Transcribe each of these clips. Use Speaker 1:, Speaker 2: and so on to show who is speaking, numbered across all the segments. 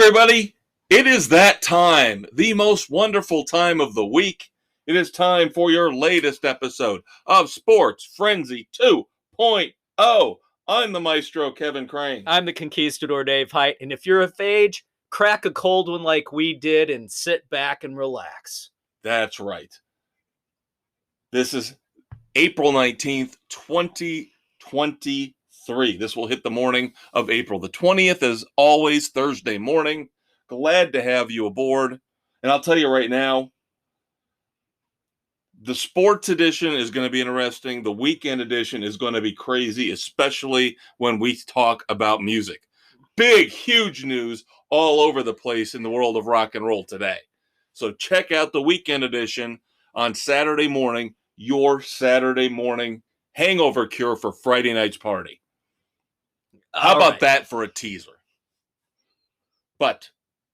Speaker 1: everybody. It is that time, the most wonderful time of the week. It is time for your latest episode of Sports Frenzy 2.0. I'm the maestro, Kevin Crane.
Speaker 2: I'm the conquistador, Dave Height. And if you're of age, crack a cold one like we did and sit back and relax.
Speaker 1: That's right. This is April 19th, 2023. This will hit the morning of April the 20th, as always, Thursday morning. Glad to have you aboard. And I'll tell you right now, the sports edition is going to be interesting. The weekend edition is going to be crazy, especially when we talk about music. Big, huge news all over the place in the world of rock and roll today. So check out the weekend edition on Saturday morning, your Saturday morning hangover cure for Friday night's party. How about that for a teaser? But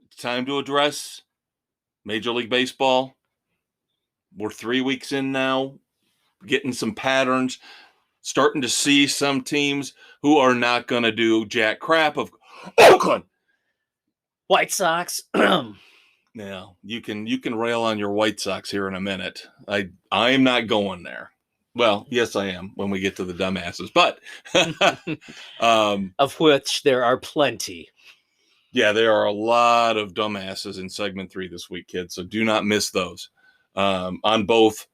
Speaker 1: it's time to address Major League Baseball. We're 3 weeks in now, getting some patterns, starting to see some teams who are not going to do jack crap of Oakland.
Speaker 2: White Sox.
Speaker 1: Now, you can rail on your White Sox here in a minute. I'm not going there. Well, yes, I am when we get to the dumbasses, but
Speaker 2: of which there are plenty.
Speaker 1: Yeah, there are a lot of dumbasses in segment 3 this week, kids. So do not miss those. On both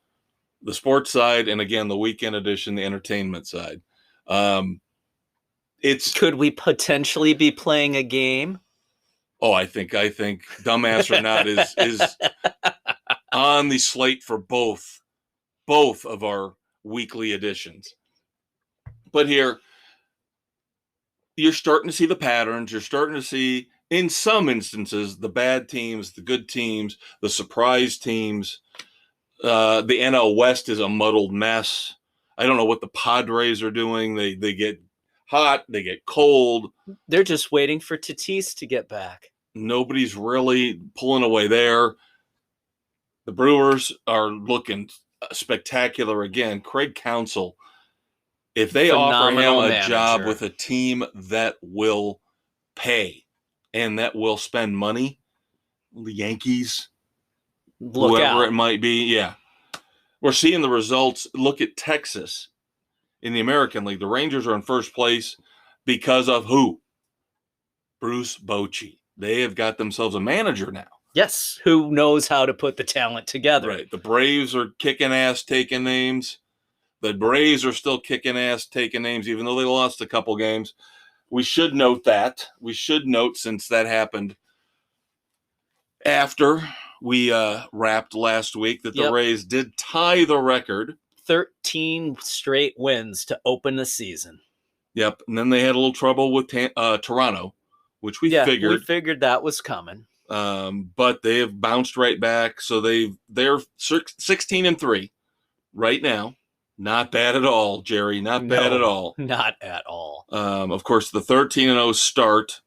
Speaker 1: the sports side and, again, the weekend edition, the entertainment side. Could
Speaker 2: we potentially be playing a game?
Speaker 1: Oh, I think dumbass or not is on the slate for both of our weekly editions. But here, you're starting to see the patterns. You're starting to see, in some instances, the bad teams, the good teams, the surprise teams. The NL West is a muddled mess. I don't know what the Padres are doing. They get hot. They get cold.
Speaker 2: They're just waiting for Tatis to get back.
Speaker 1: Nobody's really pulling away there. The Brewers are looking spectacular again. Craig Counsell, if they offer him a job with a team that will pay and that will spend money, the Yankees, whoever it might be, yeah. We're seeing the results. Look at Texas in the American League. The Rangers are in first place because of who? Bruce Bochy. They have got themselves a manager now.
Speaker 2: Yes, who knows how to put the talent together.
Speaker 1: Right. The Braves are kicking ass, taking names. The Braves are still kicking ass, taking names, even though they lost a couple games. We should note that. We should note, since that happened after we wrapped last week, that the Rays did tie the record.
Speaker 2: 13 straight wins to open the season.
Speaker 1: Yep. And then they had a little trouble with Toronto, which we figured.
Speaker 2: We figured that was coming.
Speaker 1: But they have bounced right back. So they're 16-3 right now. Not bad at all, Jerry. Not bad at all.
Speaker 2: Not at all.
Speaker 1: Of course, the 13-0 start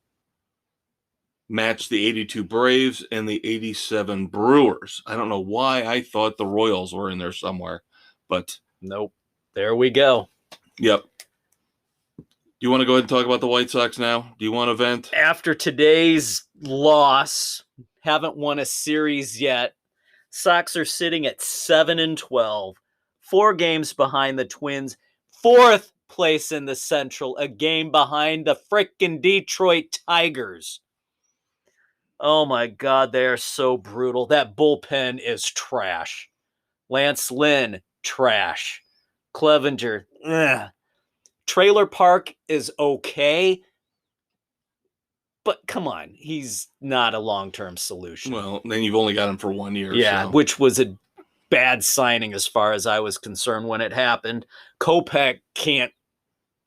Speaker 1: matched the 82 Braves and the 87 Brewers. I don't know why I thought the Royals were in there somewhere, but
Speaker 2: nope. There we go.
Speaker 1: Yep. Do you want to go ahead and talk about the White Sox now? Do you want to vent?
Speaker 2: After today's loss, haven't won a series yet. Sox are sitting at 7-12. 4 games behind the Twins, 4th place in the Central, a game behind the frickin' Detroit Tigers. Oh my God, they are so brutal. That bullpen is trash. Lance Lynn, trash. Clevinger, ugh. Trailer Park is okay, but come on, he's not a long-term solution.
Speaker 1: Well, then you've only got him for 1 year.
Speaker 2: Yeah, so. Which was a bad signing as far as I was concerned when it happened. Kopech can't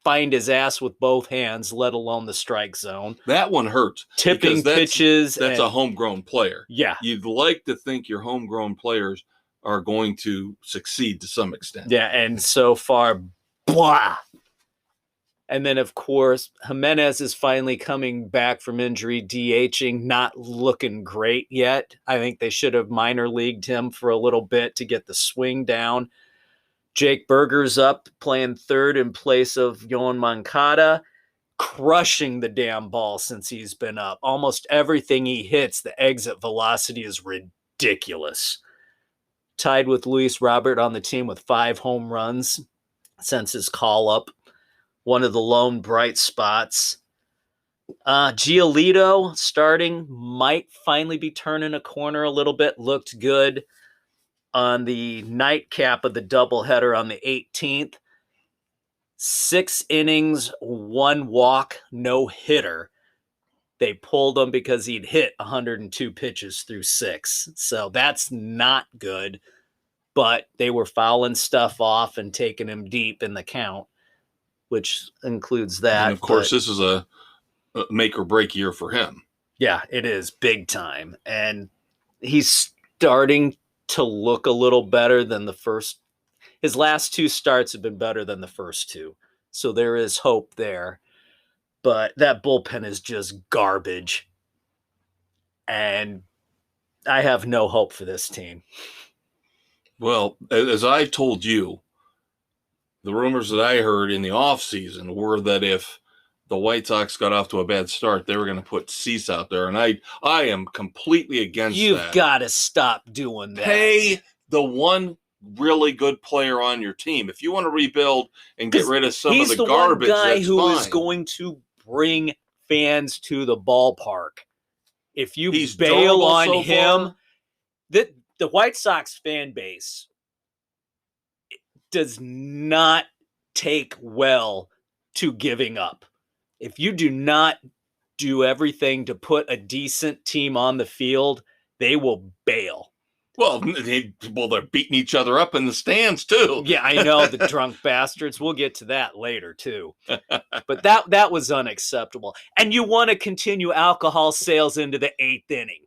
Speaker 2: find his ass with both hands, let alone the strike zone.
Speaker 1: That one hurts.
Speaker 2: Tipping pitches.
Speaker 1: That's a homegrown player.
Speaker 2: Yeah.
Speaker 1: You'd like to think your homegrown players are going to succeed to some extent.
Speaker 2: Yeah, and so far, blah. And then, of course, Jimenez is finally coming back from injury, DHing, not looking great yet. I think they should have minor leagued him for a little bit to get the swing down. Jake Berger's up, playing third in place of Yoan Moncada. crushing the damn ball since he's been up. Almost everything he hits, the exit velocity is ridiculous. Tied with Luis Robert on the team with 5 home runs since his call-up. One of the lone bright spots. Giolito starting might finally be turning a corner a little bit. Looked good on the nightcap of the doubleheader on the 18th. 6 innings, 1 walk, no hitter. They pulled him because he'd hit 102 pitches through 6. So that's not good. But they were fouling stuff off and taking him deep in the count, which includes that.
Speaker 1: And of course, this is a make or break year for him.
Speaker 2: Yeah, it is big time. And he's starting to look a little better than the first. His last 2 starts have been better than the first 2. So there is hope there. But that bullpen is just garbage. And I have no hope for this team.
Speaker 1: Well, as I told you, the rumors that I heard in the offseason were that if the White Sox got off to a bad start, they were going to put Cease out there. And I am completely against that.
Speaker 2: You've got to stop doing that.
Speaker 1: Pay the one really good player on your team. If you want to rebuild and get rid of some of the garbage,
Speaker 2: he's the one guy
Speaker 1: that's
Speaker 2: who
Speaker 1: fine.
Speaker 2: is going to bring fans to the ballpark. If you
Speaker 1: He's
Speaker 2: bail
Speaker 1: durable
Speaker 2: on
Speaker 1: so
Speaker 2: him,
Speaker 1: far.
Speaker 2: the White Sox fan base does not take well to giving up. If you do not do everything to put a decent team on the field, they will bail.
Speaker 1: Well, they're beating each other up in the stands too.
Speaker 2: Yeah, I know, the drunk bastards. We'll get to that later too. But that was unacceptable. And you want to continue alcohol sales into the 8th inning.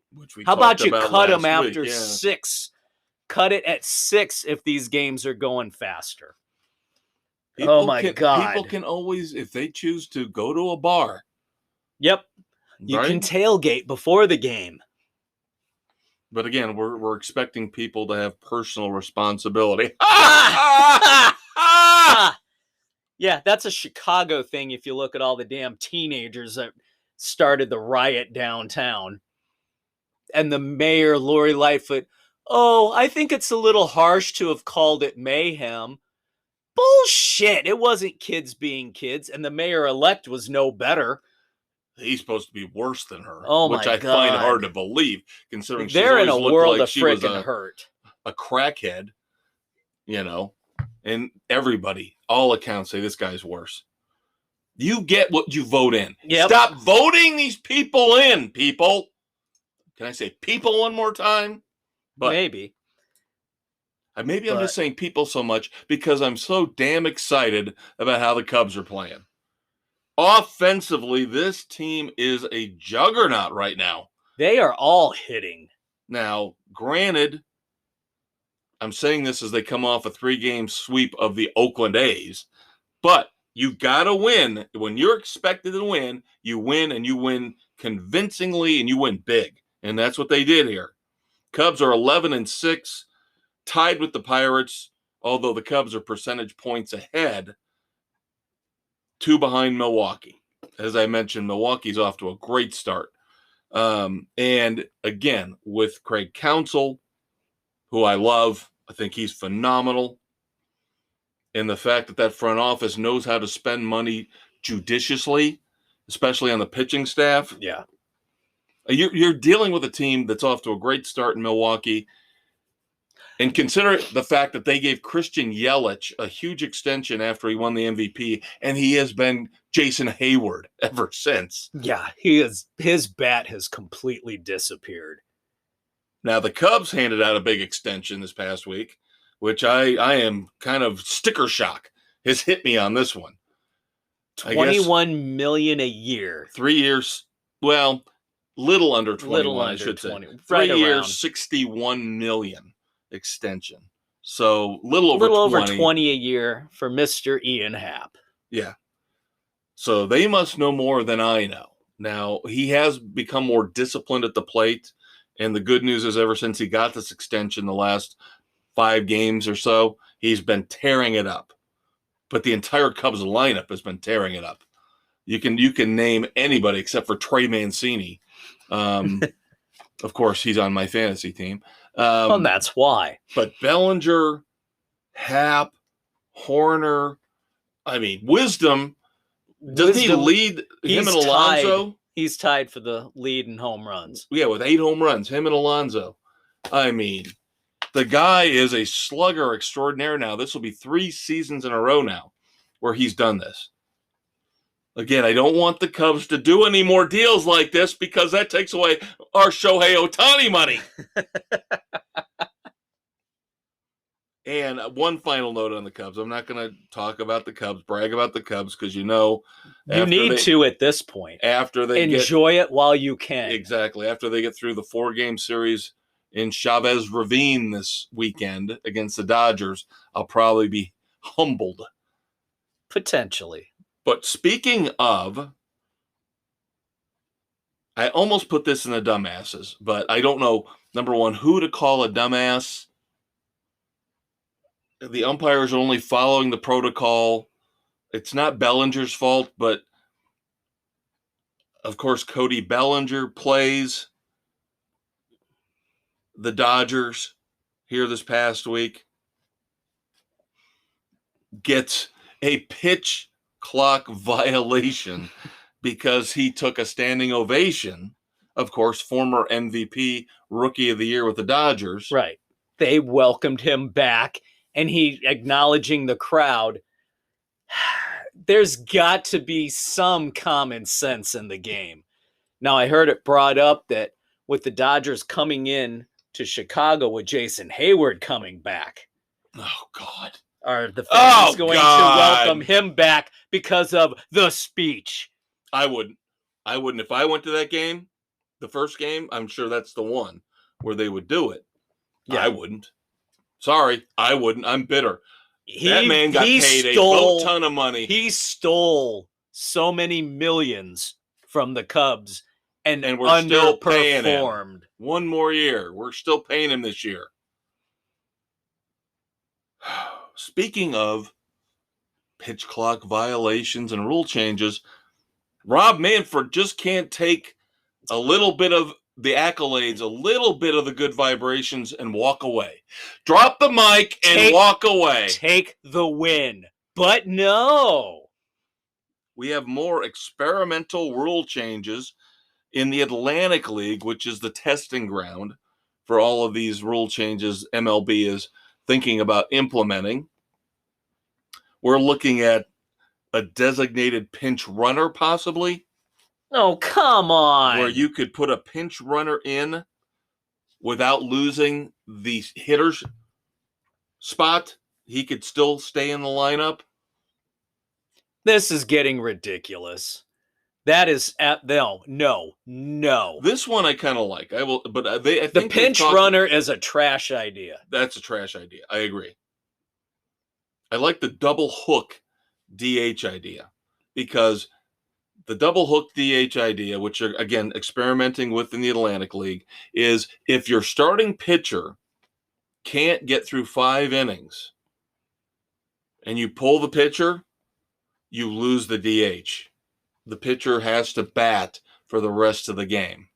Speaker 2: How about you cut them after 6? Cut it at 6 if these games are going faster. God.
Speaker 1: People can always, if they choose to, go to a bar.
Speaker 2: Yep. You can tailgate before the game.
Speaker 1: But again, we're expecting people to have personal responsibility.
Speaker 2: Yeah, that's a Chicago thing if you look at all the damn teenagers that started the riot downtown. And the mayor, Lori Lightfoot, I think it's a little harsh to have called it mayhem. Bullshit. It wasn't kids being kids, and the mayor-elect was no better.
Speaker 1: He's supposed to be worse than her,
Speaker 2: which
Speaker 1: I find hard to believe, considering
Speaker 2: they're in a world of
Speaker 1: freaking
Speaker 2: freaking hurt.
Speaker 1: A crackhead, and everybody, all accounts say this guy's worse. You get what you vote in.
Speaker 2: Yep.
Speaker 1: Stop voting these people in, people. Can I say people one more time?
Speaker 2: Maybe.
Speaker 1: I'm just saying people so much because I'm so damn excited about how the Cubs are playing. Offensively, this team is a juggernaut right now.
Speaker 2: They are all hitting.
Speaker 1: Now, granted, I'm saying this as they come off a 3-game sweep of the Oakland A's, but you got to win. When you're expected to win, you win, and you win convincingly, and you win big. And that's what they did here. Cubs are 11-6, tied with the Pirates, although the Cubs are percentage points ahead. 2 behind Milwaukee. As I mentioned, Milwaukee's off to a great start. And again, with Craig Counsell, who I love, I think he's phenomenal. And the fact that front office knows how to spend money judiciously, especially on the pitching staff.
Speaker 2: Yeah.
Speaker 1: You're dealing with a team that's off to a great start in Milwaukee. And consider the fact that they gave Christian Yelich a huge extension after he won the MVP, and he has been Jason Hayward ever since.
Speaker 2: Yeah, his bat has completely disappeared.
Speaker 1: Now, the Cubs handed out a big extension this past week, which I am kind of sticker shock has hit me on this one.
Speaker 2: $21 million a year.
Speaker 1: 3 years, well, little under 21, I should
Speaker 2: 20,
Speaker 1: say.
Speaker 2: Right
Speaker 1: 3 years,
Speaker 2: around.
Speaker 1: $61 million extension. So little
Speaker 2: over 20 a year for Mr. Ian Happ.
Speaker 1: Yeah. So they must know more than I know. Now, he has become more disciplined at the plate. And the good news is ever since he got this extension the last 5 games or so, he's been tearing it up. But the entire Cubs lineup has been tearing it up. You can name anybody except for Trey Mancini. Of course, he's on my fantasy team.
Speaker 2: And that's why.
Speaker 1: But Bellinger, Happ, Horner, Wisdom. Doesn't he lead him and Alonso?
Speaker 2: He's tied for the lead in home runs.
Speaker 1: Yeah, with 8 home runs, him and Alonso. The guy is a slugger extraordinaire now. This will be 3 seasons in a row now where he's done this. Again, I don't want the Cubs to do any more deals like this because that takes away our Shohei Ohtani money. And one final note on the Cubs. I'm not going to talk about the Cubs, brag about the Cubs, because you need
Speaker 2: to at this point.
Speaker 1: After they
Speaker 2: enjoy it while you can.
Speaker 1: Exactly. After they get through the 4-game series in Chavez Ravine this weekend against the Dodgers, I'll probably be humbled.
Speaker 2: Potentially.
Speaker 1: But speaking of, I almost put this in the dumbasses, but I don't know, number one, who to call a dumbass. The umpires are only following the protocol. It's not Bellinger's fault, but of course, Cody Bellinger plays the Dodgers here this past week. Gets a pitch clock violation because he took a standing ovation. Of course, former MVP, Rookie of the Year with the Dodgers.
Speaker 2: Right. They welcomed him back, and he acknowledging the crowd. There's got to be some common sense in the game. Now, I heard it brought up that with the Dodgers coming in to Chicago with Jason Hayward coming back.
Speaker 1: Oh, God.
Speaker 2: Are the fans going to welcome him back because of the speech?
Speaker 1: I wouldn't. If I went to that game, the first game, I'm sure that's the one where they would do it. Yeah. I wouldn't. Sorry, I wouldn't. I'm bitter. That man got paid a boat ton of money.
Speaker 2: He stole so many millions from the Cubs and
Speaker 1: we're still paying
Speaker 2: him.
Speaker 1: One more year. We're still paying him this year. Speaking of pitch clock violations and rule changes, Rob Manfred just can't take a little bit of the accolades, a little bit of the good vibrations, and walk away. Drop the mic and walk away.
Speaker 2: Take the win. But no.
Speaker 1: We have more experimental rule changes in the Atlantic League, which is the testing ground for all of these rule changes MLB is thinking about implementing. We're looking at a designated pinch runner, possibly.
Speaker 2: Oh, come on.
Speaker 1: Where you could put a pinch runner in without losing the hitter's spot. He could still stay in the lineup.
Speaker 2: This is getting ridiculous. That is no.
Speaker 1: This one I kind of like. I think
Speaker 2: the pinch runner is a trash idea.
Speaker 1: That's a trash idea. I agree. I like the double hook DH idea because the double hook DH idea, which are again experimenting with in the Atlantic League, is if your starting pitcher can't get through 5 innings and you pull the pitcher, you lose the DH. The pitcher has to bat for the rest of the game.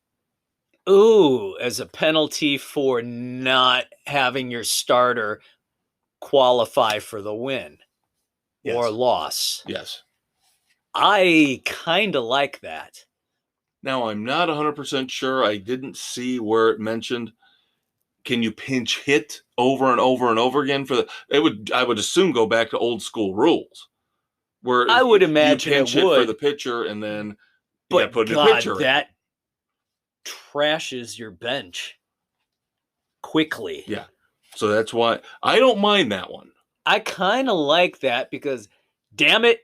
Speaker 2: Ooh, as a penalty for not having your starter qualify for the win or loss.
Speaker 1: Yes.
Speaker 2: I kind of like that.
Speaker 1: Now, I'm not 100% sure. I didn't see where it mentioned, can you pinch hit over and over and over again? I would assume go back to old school rules. Where
Speaker 2: I would imagine
Speaker 1: you pinch
Speaker 2: it would.
Speaker 1: For the pitcher and then put the pitcher in.
Speaker 2: That trashes your bench quickly.
Speaker 1: Yeah. So that's why I don't mind that one.
Speaker 2: I kind of like that because, damn it,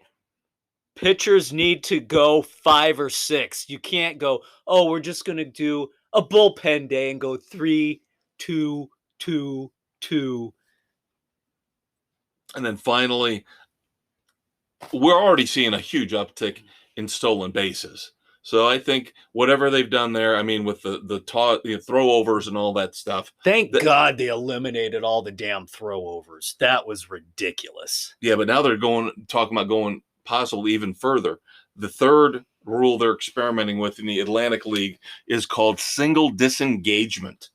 Speaker 2: pitchers need to go 5 or 6. You can't go, we're just going to do a bullpen day and go 3, 2, 2, 2.
Speaker 1: And then finally, we're already seeing a huge uptick in stolen bases. So I think whatever they've done there, with the throwovers and all that stuff.
Speaker 2: Thank God they eliminated all the damn throwovers. That was ridiculous.
Speaker 1: Yeah, but now they're talking about going possibly even further. The third rule they're experimenting with in the Atlantic League is called single disengagement,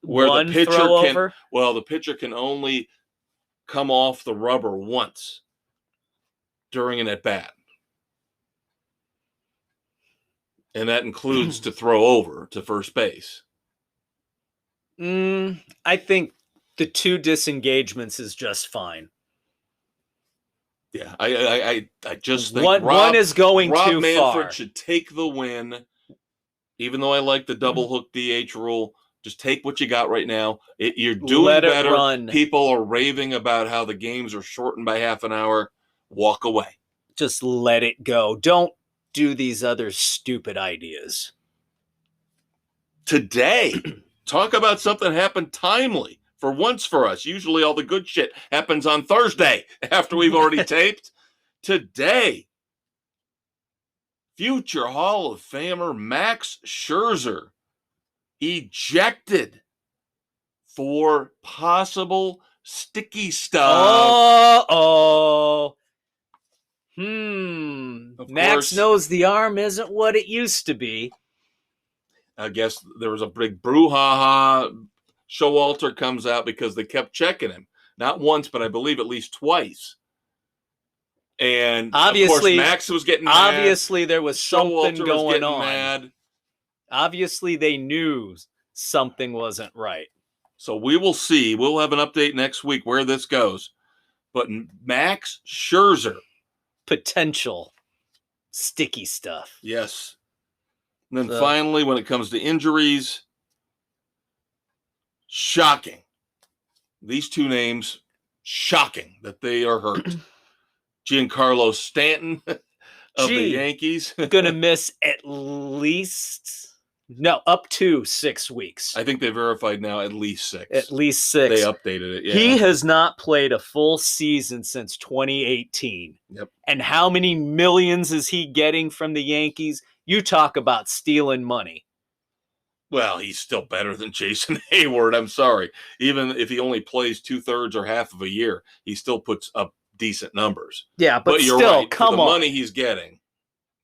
Speaker 1: where
Speaker 2: One
Speaker 1: the pitcher
Speaker 2: throw
Speaker 1: can
Speaker 2: over?
Speaker 1: the pitcher can only come off the rubber once during an at bat. And that includes to throw over to first base.
Speaker 2: I think the 2 disengagements is just fine.
Speaker 1: Yeah, I just think
Speaker 2: one is going
Speaker 1: Rob
Speaker 2: too
Speaker 1: Manfred
Speaker 2: far.
Speaker 1: should take the win. Even though I like the double hook DH rule, just take what you got right now. You're doing
Speaker 2: Let it
Speaker 1: better.
Speaker 2: run.
Speaker 1: People are raving about how the games are shortened by half an hour. Walk away.
Speaker 2: Just let it go. Don't do these other stupid ideas.
Speaker 1: Today, talk about something happened timely. For once for us. Usually all the good shit happens on Thursday after we've already taped. Today, future Hall of Famer Max Scherzer ejected for possible sticky stuff.
Speaker 2: Oh. Max knows the arm isn't what it used to be.
Speaker 1: I guess there was a big brouhaha. Showalter comes out because they kept checking him. Not once, but I believe at least twice. And
Speaker 2: obviously,
Speaker 1: of course, Max was getting mad.
Speaker 2: Obviously, there was something
Speaker 1: Showalter
Speaker 2: going
Speaker 1: was getting
Speaker 2: on.
Speaker 1: mad.
Speaker 2: Obviously, they knew something wasn't right.
Speaker 1: So we will see. We'll have an update next week where this goes. But Max Scherzer.
Speaker 2: Potential sticky stuff.
Speaker 1: Yes. And then finally, when it comes to injuries, shocking. These 2 names, shocking that they are hurt. Giancarlo Stanton of the Yankees.
Speaker 2: Going to miss up to 6 weeks.
Speaker 1: I think they verified now at least 6.
Speaker 2: At least 6.
Speaker 1: They updated it, yeah.
Speaker 2: He has not played a full season since 2018.
Speaker 1: Yep.
Speaker 2: And how many millions is he getting from the Yankees? You talk about stealing money.
Speaker 1: Well, he's still better than Jason Hayward. I'm sorry. Even if he only plays 2/3 or half of a year, he still puts up decent numbers.
Speaker 2: Yeah, but
Speaker 1: you're
Speaker 2: still,
Speaker 1: right.
Speaker 2: come
Speaker 1: For the
Speaker 2: on.
Speaker 1: money he's getting.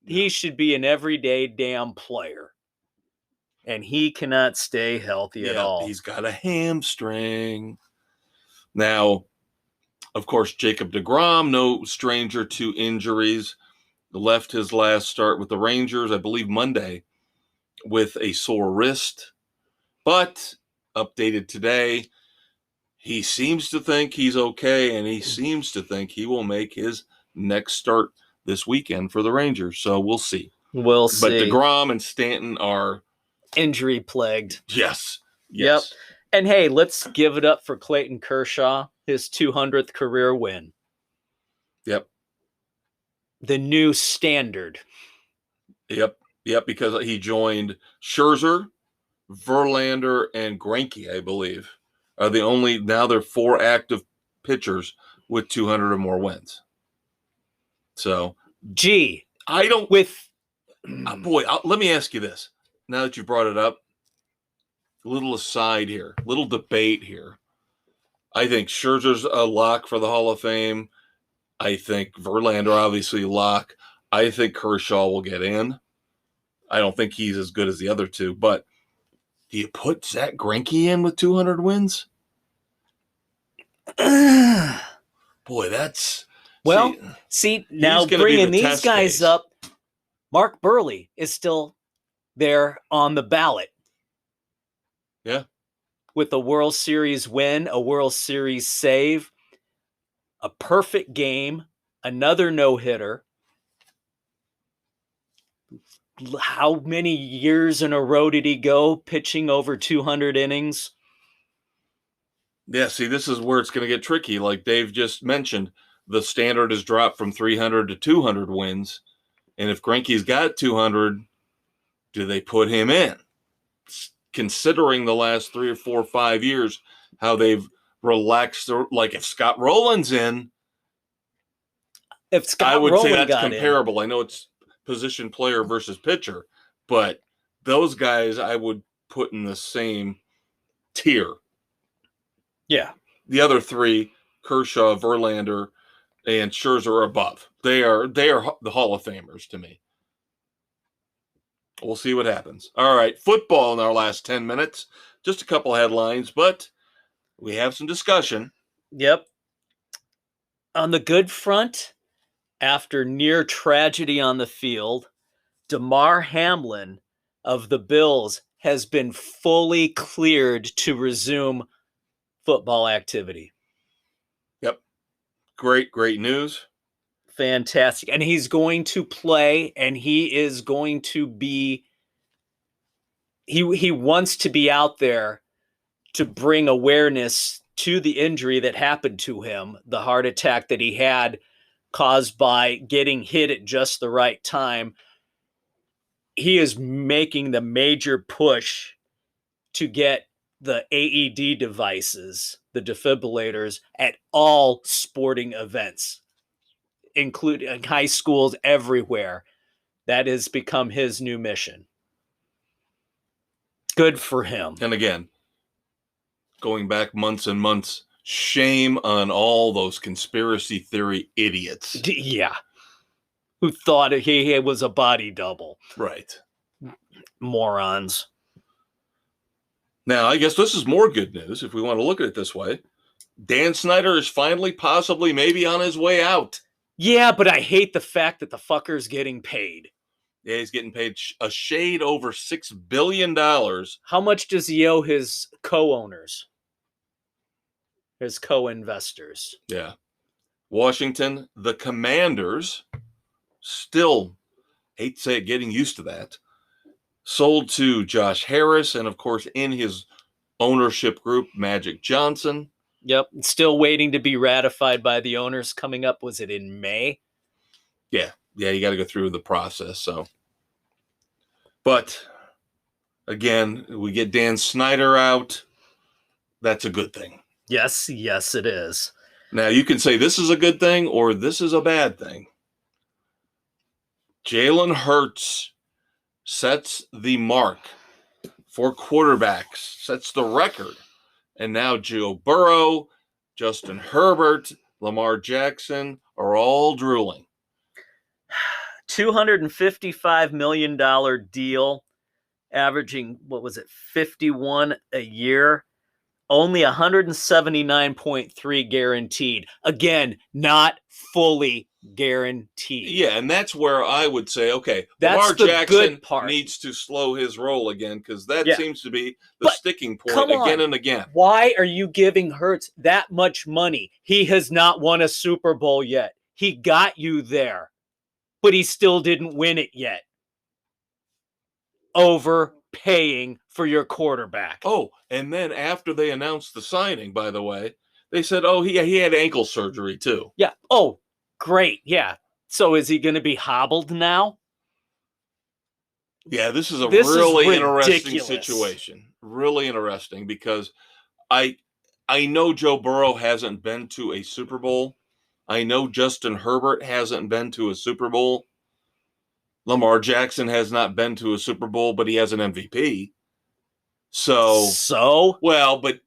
Speaker 2: He should be an everyday damn player. And he cannot stay healthy at all.
Speaker 1: He's got a hamstring. Now, of course, Jacob deGrom, no stranger to injuries, left his last start with the Rangers, I believe Monday, with a sore wrist. But updated today, he seems to think he's okay, and he seems to think he will make his next start this weekend for the Rangers. So we'll see.
Speaker 2: We'll see.
Speaker 1: But deGrom and Stanton are
Speaker 2: injury plagued.
Speaker 1: Yes.
Speaker 2: Yep. And hey, let's give it up for Clayton Kershaw, his 200th career win.
Speaker 1: Yep.
Speaker 2: The new standard.
Speaker 1: Yep, because he joined Scherzer, Verlander, and Greinke, I believe, are the only, now they're 4 active pitchers with 200 or more wins. So, I don't, let me ask you this. Now that you brought it up, a little aside here, little debate here. I think Scherzer's a lock for the Hall of Fame. I think Verlander, obviously, lock. I think Kershaw will get in. I don't think he's as good as the other 2, but do you put Zach Greinke in with 200 wins? Boy, that's...
Speaker 2: Well, now bringing these guys up, Mark Burley is still there on the ballot.
Speaker 1: Yeah.
Speaker 2: With a World Series win, a World Series save, a perfect game, another no-hitter. How many years in a row did he go pitching over 200 innings?
Speaker 1: Yeah, see, this is where it's going to get tricky. Like Dave just mentioned, the standard has dropped from 300 to 200 wins. And if Greinke's got 200, do they put him in? Considering the last 3 or 4 or 5 years, how they've relaxed. Like if Scott Rowland's in, I would say that's comparable. I know it's position player versus pitcher, but those guys I would put in the same tier.
Speaker 2: Yeah.
Speaker 1: The other 3, Kershaw, Verlander, and Scherzer are above. They are the Hall of Famers to me. We'll see what happens. All right, football in our last 10 minutes. Just a couple headlines, but we have some discussion.
Speaker 2: Yep. On the good front, after near tragedy on the field, Damar Hamlin of the Bills has been fully cleared to resume football activity.
Speaker 1: Yep. Great news.
Speaker 2: Fantastic. And he's going to play, and he is going to be he wants to be out there to bring awareness to the injury that happened to him, the heart attack that he had caused by getting hit at just the right time. He is making the major push to get the AED devices, the defibrillators, at all sporting events, including high schools everywhere. That has become his new mission. Good for him.
Speaker 1: And again, going back months and months, shame on all those conspiracy theory idiots.
Speaker 2: Yeah. Who thought he was a body double.
Speaker 1: Right.
Speaker 2: Morons.
Speaker 1: Now, I guess this is more good news if we want to look at it this way. Dan Snyder is finally, possibly, maybe on his way out.
Speaker 2: Yeah, but I hate the fact that the fucker's getting paid.
Speaker 1: Yeah, he's getting paid a shade over $6 billion.
Speaker 2: How much does he owe his co-owners? His co-investors?
Speaker 1: Yeah. Washington, the Commanders, still, hate to say it, getting used to that, sold to Josh Harris and, of course, in his ownership group, Magic Johnson.
Speaker 2: Yep. Still waiting to be ratified by the owners. Coming up, was it in May?
Speaker 1: Yeah, you got to go through the process. So, but again, we get Dan Snyder out. That's a good thing.
Speaker 2: Yes, it is.
Speaker 1: Now, you can say this is a good thing or this is a bad thing. Jalen Hurts sets the mark for quarterbacks, sets the record. And now Joe Burrow, Justin Herbert, Lamar Jackson are all drooling.
Speaker 2: $255 million deal, averaging, 51 a year? Only 179.3 guaranteed. Again, not fully guaranteed.
Speaker 1: Yeah, and that's where I would say, okay,
Speaker 2: that's
Speaker 1: Lamar Jackson
Speaker 2: part.
Speaker 1: Needs to slow his roll again because that seems to be the sticking point again and again.
Speaker 2: Why are you giving Hurts that much money? He has not won a Super Bowl yet. He got you there, but he still didn't win it yet. Overpaying for your quarterback.
Speaker 1: Oh, and then after they announced the signing, by the way, they said, oh, he had ankle surgery too.
Speaker 2: Yeah. Oh, great. Yeah. So is he going to be hobbled now?
Speaker 1: Yeah, this is a really interesting situation. Really interesting because I know Joe Burrow hasn't been to a Super Bowl. I know Justin Herbert hasn't been to a Super Bowl. Lamar Jackson has not been to a Super Bowl, but he has an MVP. So? Well, but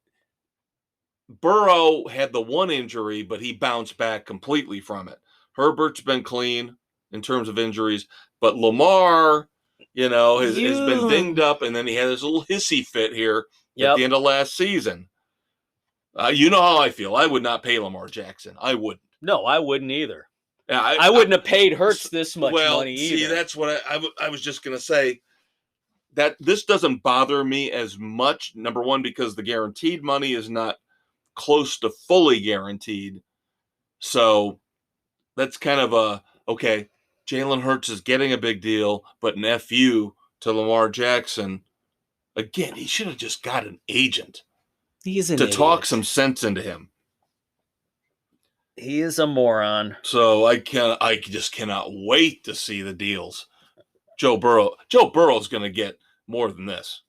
Speaker 1: Burrow had the one injury, but he bounced back completely from it. Herbert's been clean in terms of injuries, but Lamar, has been dinged up, and then he had his little hissy fit here at the end of last season. You know how I feel. I would not pay Lamar Jackson. I wouldn't.
Speaker 2: No, I wouldn't either. I wouldn't have paid Hurts this much money either.
Speaker 1: See, that's what I was just going to say. That this doesn't bother me as much, number one, because the guaranteed money is not close to fully guaranteed. So that's kind of okay, Jalen Hurts is getting a big deal, but an FU to Lamar Jackson. Again, he should have just got an agent to talk some sense into him.
Speaker 2: He is a moron.
Speaker 1: So I just cannot wait to see the deals. Joe Burrow's going to get more than this.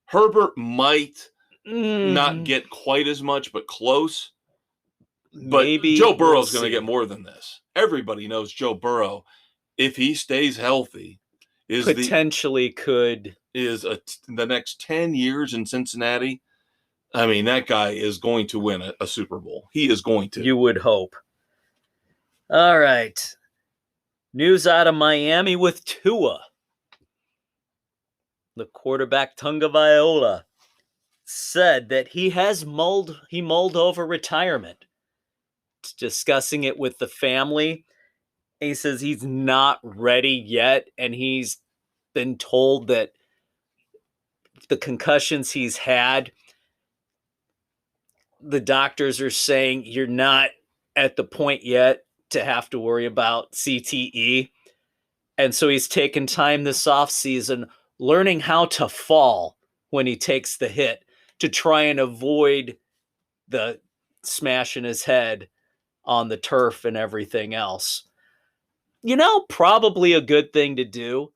Speaker 1: Herbert might not get quite as much, but close. But maybe Joe Burrow's going to get more than this. Everybody knows Joe Burrow, if he stays healthy, is
Speaker 2: the
Speaker 1: next 10 years in Cincinnati. I mean, that guy is going to win a Super Bowl. He is going to.
Speaker 2: You would hope. All right. News out of Miami with Tua. The quarterback Tagovailoa said that he mulled over retirement, discussing it with the family. He says he's not ready yet, and he's been told that the concussions he's had, the doctors are saying you're not at the point yet to have to worry about CTE. And so he's taken time this offseason learning how to fall when he takes the hit to try and avoid the smashing his head on the turf and everything else. Probably a good thing to do.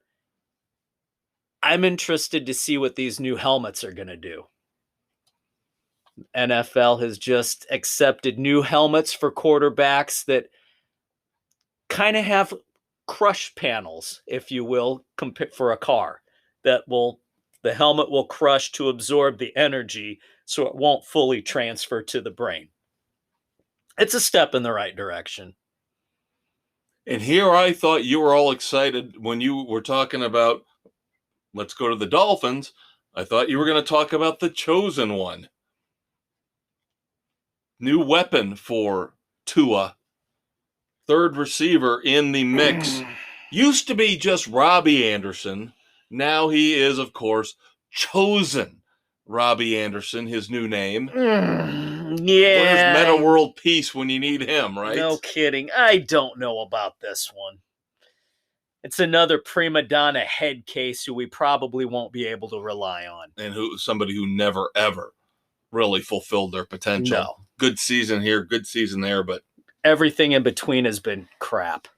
Speaker 2: I'm interested to see what these new helmets are going to do. NFL has just accepted new helmets for quarterbacks that kind of have crush panels, if you will, for a car the helmet will crush to absorb the energy so it won't fully transfer to the brain. It's a step in the right direction.
Speaker 1: And here I thought you were all excited when you were talking about, let's go to the Dolphins. I thought you were going to talk about the chosen one. New weapon for Tua. Third receiver in the mix. Used to be just Robbie Anderson. Now he is, of course, chosen Robbie Anderson, his new name.
Speaker 2: Yeah.
Speaker 1: Where's Meta World Peace when you need him, right?
Speaker 2: No kidding. I don't know about this one. It's another prima donna head case who we probably won't be able to rely on.
Speaker 1: And somebody who never, ever really fulfilled their potential.
Speaker 2: No.
Speaker 1: Good season here, good season there, but
Speaker 2: everything in between has been crap.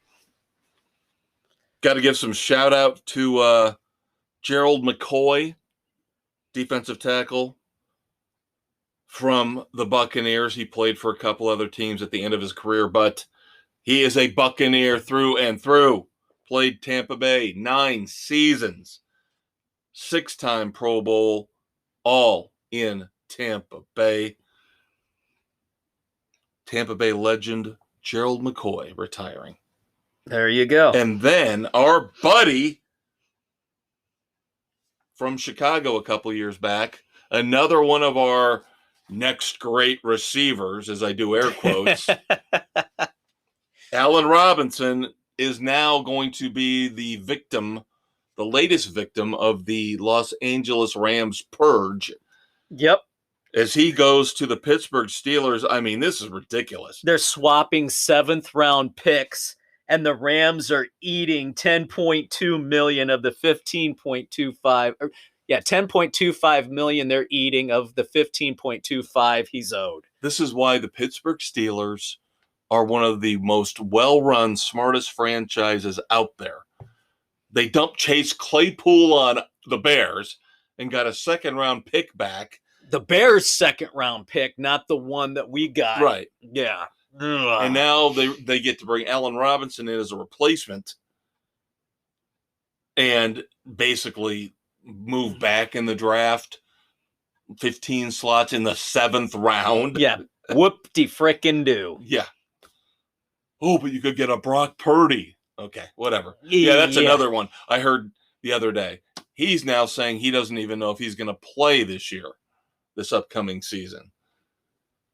Speaker 1: Got to give some shout out to Gerald McCoy, defensive tackle from the Buccaneers. He played for a couple other teams at the end of his career, but he is a Buccaneer through and through. Played Tampa Bay 9 seasons, 6-time Pro Bowl, all in Tampa Bay. Tampa Bay legend Gerald McCoy retiring.
Speaker 2: There you go.
Speaker 1: And then our buddy from Chicago a couple years back, another one of our next great receivers, as I do air quotes, Allen Robinson is now going to be the latest victim of the Los Angeles Rams purge.
Speaker 2: Yep.
Speaker 1: As he goes to the Pittsburgh Steelers. I mean, this is ridiculous.
Speaker 2: They're swapping 7th-round picks, and the Rams are eating $10.2 million of the $15.25. 10.25 million they're eating of the $15.25 he's owed.
Speaker 1: This is why the Pittsburgh Steelers are one of the most well-run, smartest franchises out there. They dumped Chase Claypool on the Bears and got a second-round pick back.
Speaker 2: The Bears' second-round pick, not the one that we got.
Speaker 1: Right.
Speaker 2: Yeah.
Speaker 1: And now they get to bring Allen Robinson in as a replacement and basically move back in the draft 15 slots in the 7th round.
Speaker 2: Yeah. Whoop-de-frickin-do.
Speaker 1: Yeah. Oh, but you could get a Brock Purdy. Okay, whatever. Yeah, that's another one I heard the other day. He's now saying he doesn't even know if he's going to play this upcoming season.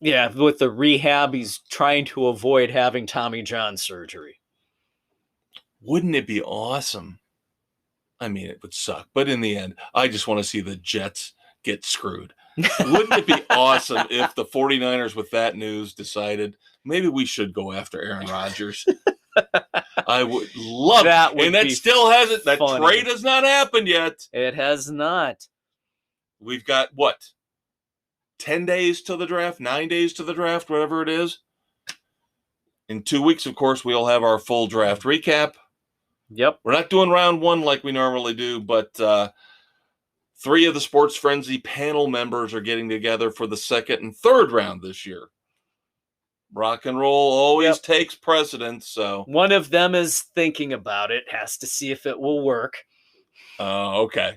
Speaker 2: Yeah, with the rehab, he's trying to avoid having Tommy John surgery.
Speaker 1: Wouldn't it be awesome? I mean, it would suck. But in the end, I just want to see the Jets get screwed. Wouldn't it be awesome if the 49ers, with that news, decided maybe we should go after Aaron Rodgers? I would love that. And that still hasn't, that trade has not happened yet.
Speaker 2: It has not.
Speaker 1: We've got, 10 days to the draft, 9 days to the draft, whatever it is. In 2 weeks, of course, we'll have our full draft recap.
Speaker 2: Yep.
Speaker 1: We're not doing round one like we normally do, but 3 of the Sports Frenzy panel members are getting together for the 2nd and 3rd round this year. Rock and roll always takes precedence. So
Speaker 2: one of them is thinking about it, has to see if it will work.
Speaker 1: Okay.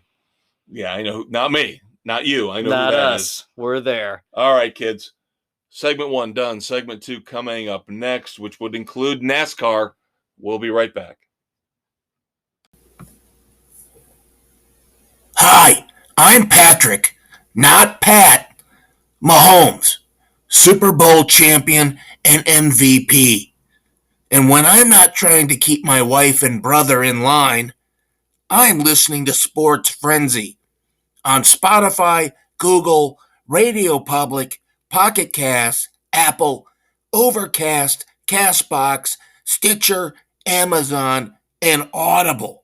Speaker 1: Yeah, I know. Not me. Not you. I know
Speaker 2: not
Speaker 1: who that
Speaker 2: us.
Speaker 1: is.
Speaker 2: We're there.
Speaker 1: All right, kids. Segment 1 done. Segment 2 coming up next, which would include NASCAR. We'll be right back.
Speaker 3: Hi, I'm Patrick, not Pat Mahomes, Super Bowl champion and MVP. And when I'm not trying to keep my wife and brother in line, I'm listening to Sports Frenzy on Spotify, Google, Radio Public, Pocket Cast, Apple, Overcast, Castbox, Stitcher, Amazon, and Audible.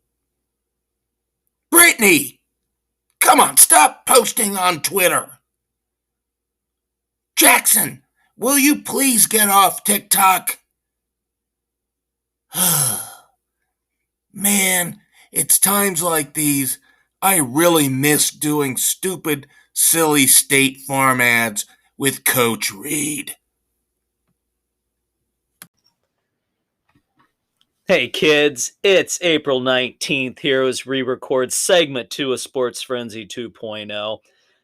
Speaker 3: Brittany, come on, stop posting on Twitter. Jackson, will you please get off TikTok? Man, it's times like these I really miss doing stupid, silly State Farm ads with Coach Reed.
Speaker 2: Hey kids, it's April 19th here as we record segment 2 of Sports Frenzy 2.0.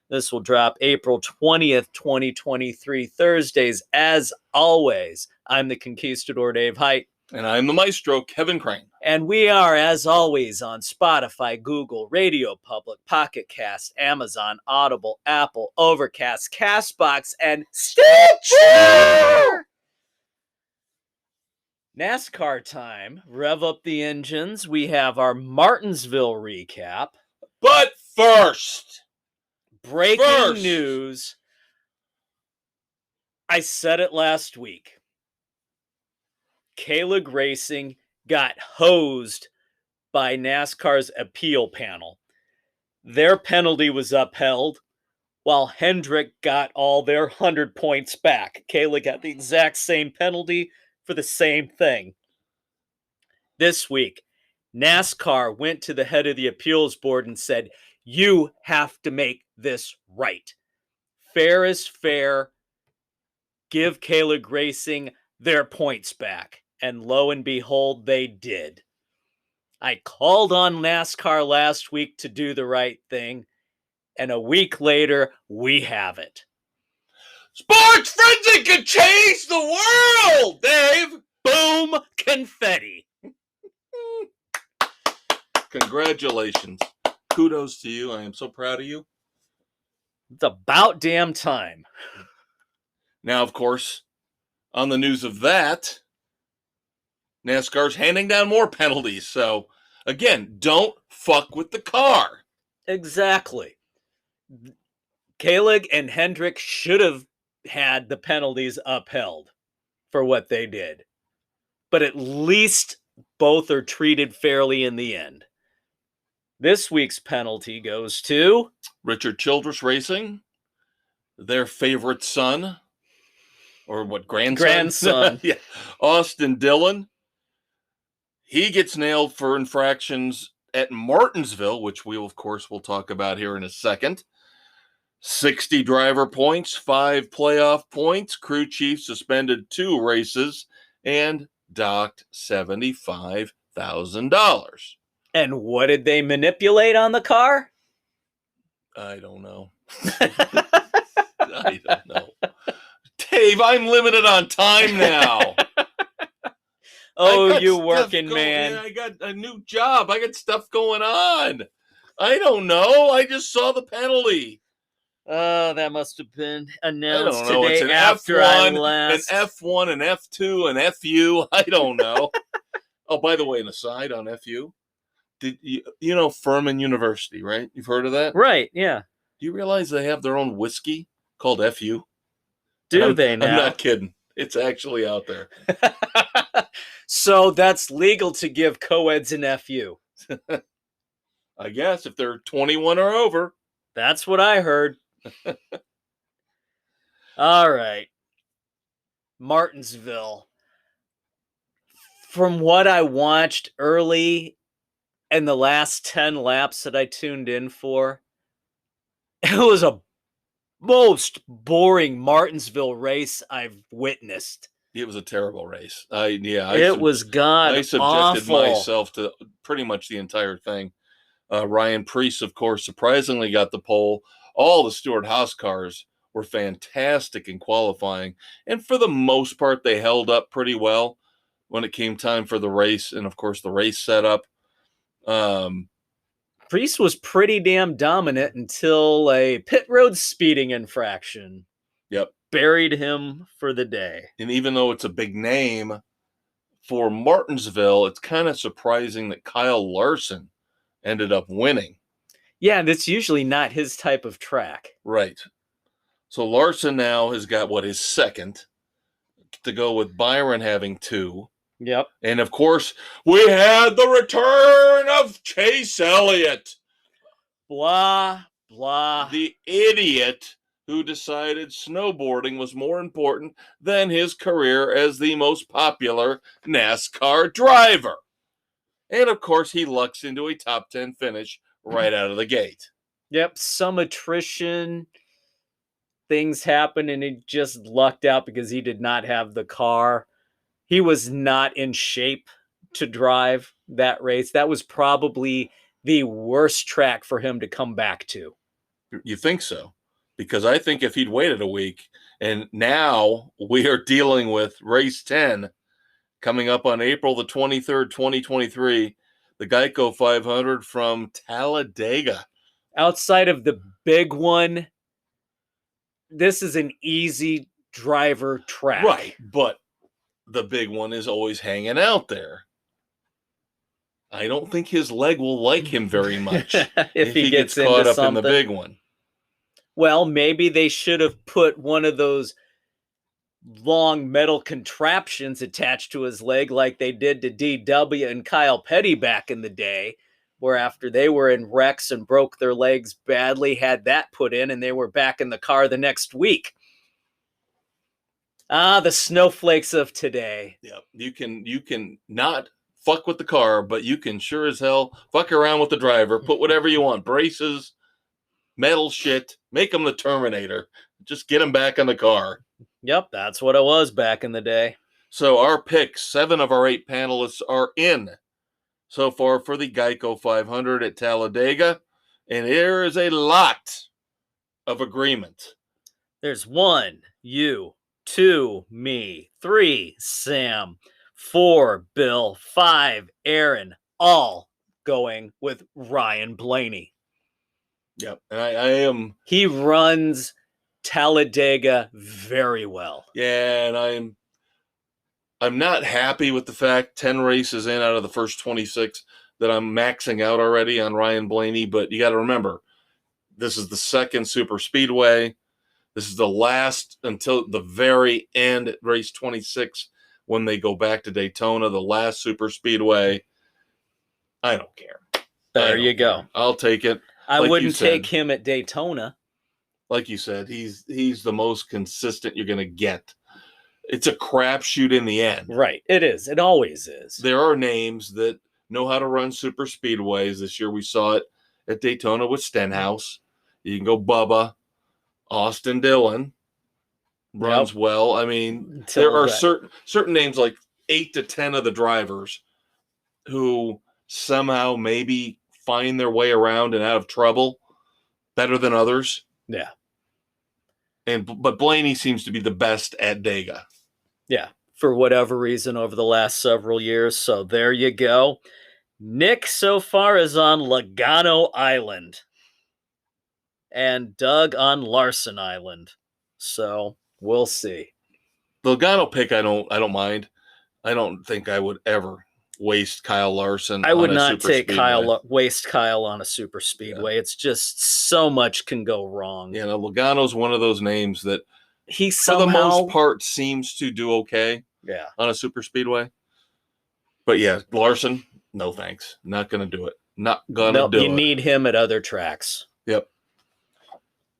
Speaker 2: This will drop April 20th, 2023, Thursdays. As always, I'm the Conquistador Dave Height.
Speaker 1: And I'm the maestro, Kevin Crane.
Speaker 2: And we are, as always, on Spotify, Google, Radio Public, Pocket Cast, Amazon, Audible, Apple, Overcast, Castbox, and Stitcher! NASCAR time. Rev up the engines. We have our Martinsville recap.
Speaker 1: But first,
Speaker 2: breaking news. I said it last week. Kaulig Racing got hosed by NASCAR's appeal panel. Their penalty was upheld, while Hendrick got all their 100 points back. Kaulig got the exact same penalty for the same thing. This week, NASCAR went to the head of the appeals board and said, you have to make this right. Fair is fair. Give Kaulig Racing their points back. And lo and behold, they did. I called on NASCAR last week to do the right thing, and a week later, we have it.
Speaker 1: Sports Frenzy can change the world, Dave!
Speaker 2: Boom! Confetti.
Speaker 1: Congratulations. Kudos to you. I am so proud of you.
Speaker 2: It's about damn time.
Speaker 1: Now, of course, on the news of that, NASCAR's handing down more penalties. So, again, don't fuck with the car.
Speaker 2: Exactly. Kaulig and Hendrick should have had the penalties upheld for what they did. But at least both are treated fairly in the end. This week's penalty goes to
Speaker 1: Richard Childress Racing, their favorite son, or what, grandson? Yeah, Austin Dillon. He gets nailed for infractions at Martinsville, which we, of course, will talk about here in a second. 60 driver points, 5 playoff points. Crew chief suspended 2 races and docked $75,000.
Speaker 2: And what did they manipulate on the car?
Speaker 1: I don't know. I don't know. Dave, I'm limited on time now.
Speaker 2: Oh, you working man.
Speaker 1: I got a new job. I got stuff going on. I don't know. I just saw the penalty.
Speaker 2: Oh, that must have been announced
Speaker 1: I don't know.
Speaker 2: today
Speaker 1: It's an
Speaker 2: after
Speaker 1: F1,
Speaker 2: I left.
Speaker 1: an F1, an F2, an FU. I don't know. Oh, by the way, an aside on FU. Did you know Furman University, right? You've heard of that?
Speaker 2: Right, yeah.
Speaker 1: Do you realize they have their own whiskey called FU?
Speaker 2: Do they now?
Speaker 1: I'm not kidding. It's actually out there.
Speaker 2: So that's legal to give co-eds an FU.
Speaker 1: I guess if they're 21 or over.
Speaker 2: That's what I heard. All right. Martinsville. From what I watched early in the last 10 laps that I tuned in for, it was a most boring Martinsville race I've witnessed.
Speaker 1: It was a terrible race.
Speaker 2: It was god
Speaker 1: I subjected
Speaker 2: awful.
Speaker 1: myself to pretty much the entire thing. Ryan Preece, of course, surprisingly got the pole. All the Stewart-Haas cars were fantastic in qualifying. And for the most part, they held up pretty well when it came time for the race. And, of course, the race setup.
Speaker 2: Priest was pretty damn dominant until a pit road speeding infraction.
Speaker 1: Yep.
Speaker 2: Buried him for the day.
Speaker 1: And even though it's a big name for Martinsville, it's kind of surprising that Kyle Larson ended up winning.
Speaker 2: Yeah, that's usually not his type of track.
Speaker 1: Right. So Larson now has got, his second, to go with Byron having 2.
Speaker 2: Yep.
Speaker 1: And, of course, we had the return of Chase Elliott.
Speaker 2: Blah, blah.
Speaker 1: The idiot who decided snowboarding was more important than his career as the most popular NASCAR driver. And, of course, he lucks into a top 10 finish right out of the gate.
Speaker 2: Yep, some attrition. Things happened, and he just lucked out because he did not have the car. He was not in shape to drive that race. That was probably the worst track for him to come back to.
Speaker 1: You think so? Because I think if he'd waited a week, and now we are dealing with race 10 coming up on April the 23rd, 2023, the Geico 500 from Talladega.
Speaker 2: Outside of the big one, this is an easy driver track.
Speaker 1: Right, but the big one is always hanging out there. I don't think his leg will like him very much
Speaker 2: if he gets
Speaker 1: caught
Speaker 2: into
Speaker 1: up
Speaker 2: something.
Speaker 1: in the big one.
Speaker 2: Well, maybe they should have put one of those long metal contraptions attached to his leg like they did to DW and Kyle Petty back in the day, where after they were in wrecks and broke their legs badly, had that put in, and they were back in the car the next week. The snowflakes of today.
Speaker 1: Yep. You can not fuck with the car, but you can sure as hell fuck around with the driver, put whatever you want, braces, metal shit, make him the Terminator. Just get him back in the car.
Speaker 2: Yep, that's what it was back in the day.
Speaker 1: So our picks, 7 of our 8 panelists are in so far for the Geico 500 at Talladega, and there is a lot of agreement.
Speaker 2: There's 1, you, 2, me, 3, Sam, 4, Bill, 5, Aaron, all going with Ryan Blaney.
Speaker 1: Yep, and I am.
Speaker 2: He runs Talladega very well.
Speaker 1: Yeah, and I'm not happy with the fact 10 races in out of the first 26 that I'm maxing out already on Ryan Blaney, but you got to remember, this is the second super speedway. This is the last until the very end at race 26 when they go back to Daytona, the last super speedway. I don't care.
Speaker 2: There you go.
Speaker 1: I'll take it.
Speaker 2: I
Speaker 1: Like
Speaker 2: wouldn't
Speaker 1: you said.
Speaker 2: take him at Daytona.
Speaker 1: Like you said, he's the most consistent you're going to get. It's a crapshoot in the end.
Speaker 2: Right. It is. It always is.
Speaker 1: There are names that know how to run super speedways. This year we saw it at Daytona with Stenhouse. You can go Bubba. Austin Dillon runs well. I mean, there are certain names, like 8 to 10 of the drivers who somehow maybe find their way around and out of trouble better than others.
Speaker 2: Yeah.
Speaker 1: But Blaney seems to be the best at Dega.
Speaker 2: Yeah, for whatever reason over the last several years. So there you go. Nick so far is on Logano Island. And Doug on Larson Island. So we'll see.
Speaker 1: The Logano pick, I don't mind. I don't think I would ever waste Kyle Larson.
Speaker 2: I would not take
Speaker 1: speedway.
Speaker 2: waste Kyle on a super speedway. Yeah. It's just so much can go wrong.
Speaker 1: Yeah, Logano's one of those names that
Speaker 2: he somehow,
Speaker 1: for the most part, seems to do okay.
Speaker 2: Yeah, on
Speaker 1: a super speedway. But yeah, Larson, no thanks. Not going to do it. Not going to do it.
Speaker 2: You need him at other tracks.
Speaker 1: Yep.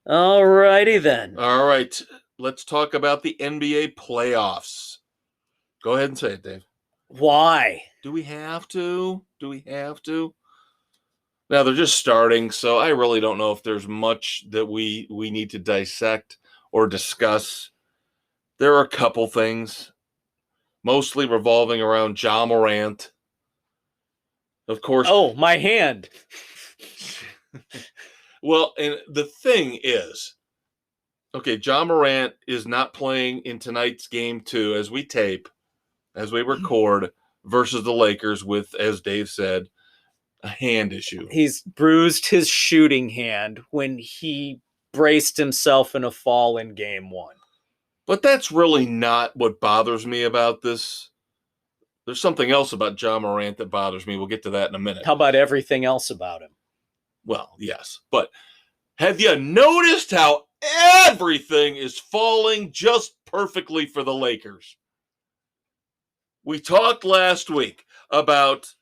Speaker 2: All righty then.
Speaker 1: All right. Let's talk about the NBA playoffs. Go ahead and say it, Dave.
Speaker 2: Why?
Speaker 1: Do we have to? Now, they're just starting, so I really don't know if there's much that we need to dissect or discuss. There are a couple things, mostly revolving around Ja Morant. Of course.
Speaker 2: Oh, my hand.
Speaker 1: Well, and the thing is, Okay, John Morant is not playing in tonight's game 2 as we tape, as we record, versus the Lakers with, as Dave said, a hand issue.
Speaker 2: He's bruised his shooting hand when he braced himself in a fall in game 1.
Speaker 1: But that's really not what bothers me about this. There's something else about John Morant that bothers me. We'll get to that in a minute.
Speaker 2: How about everything else about him?
Speaker 1: Well, yes. But have you noticed how everything is falling just perfectly for the Lakers? We talked last week about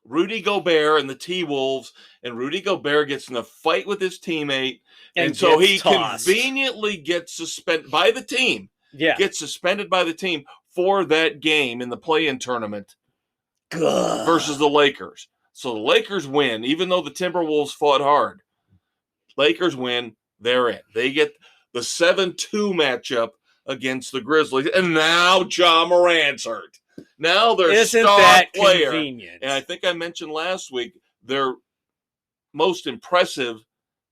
Speaker 1: Rudy Gobert and the T-Wolves, and Rudy Gobert gets in a fight with his teammate, and so he
Speaker 2: tossed.
Speaker 1: conveniently gets suspended by the team.
Speaker 2: Yeah.
Speaker 1: Gets suspended by the team for that game in the play-in tournament versus the Lakers. So the Lakers win, even though the Timberwolves fought hard. Lakers win, they're in. They get the 7-2 matchup against the Grizzlies, and now John Morant's hurt. Now their
Speaker 2: Isn't
Speaker 1: star
Speaker 2: that
Speaker 1: player,
Speaker 2: convenient?
Speaker 1: and I think I mentioned last week, their most impressive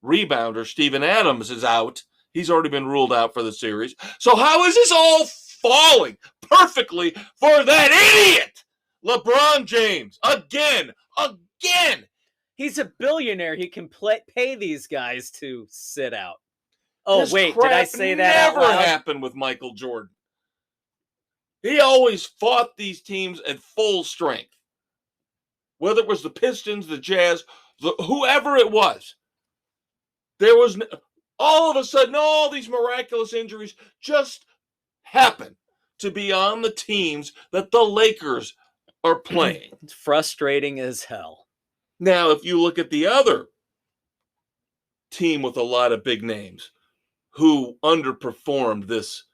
Speaker 1: rebounder, Steven Adams, is out. He's already been ruled out for the series. So how is this all falling perfectly for that idiot, LeBron James? Again.
Speaker 2: He's a billionaire. He can pay these guys to sit out. Oh,
Speaker 1: This
Speaker 2: wait, did I
Speaker 1: crap
Speaker 2: say that out
Speaker 1: never
Speaker 2: loud?
Speaker 1: happened with Michael Jordan. He always fought these teams at full strength. Whether it was the Pistons, the Jazz, whoever it was. There was all of a sudden, all these miraculous injuries just happen to be on the teams that the Lakers are playing.
Speaker 2: It's frustrating as hell.
Speaker 1: Now, if you look at the other team with a lot of big names who underperformed this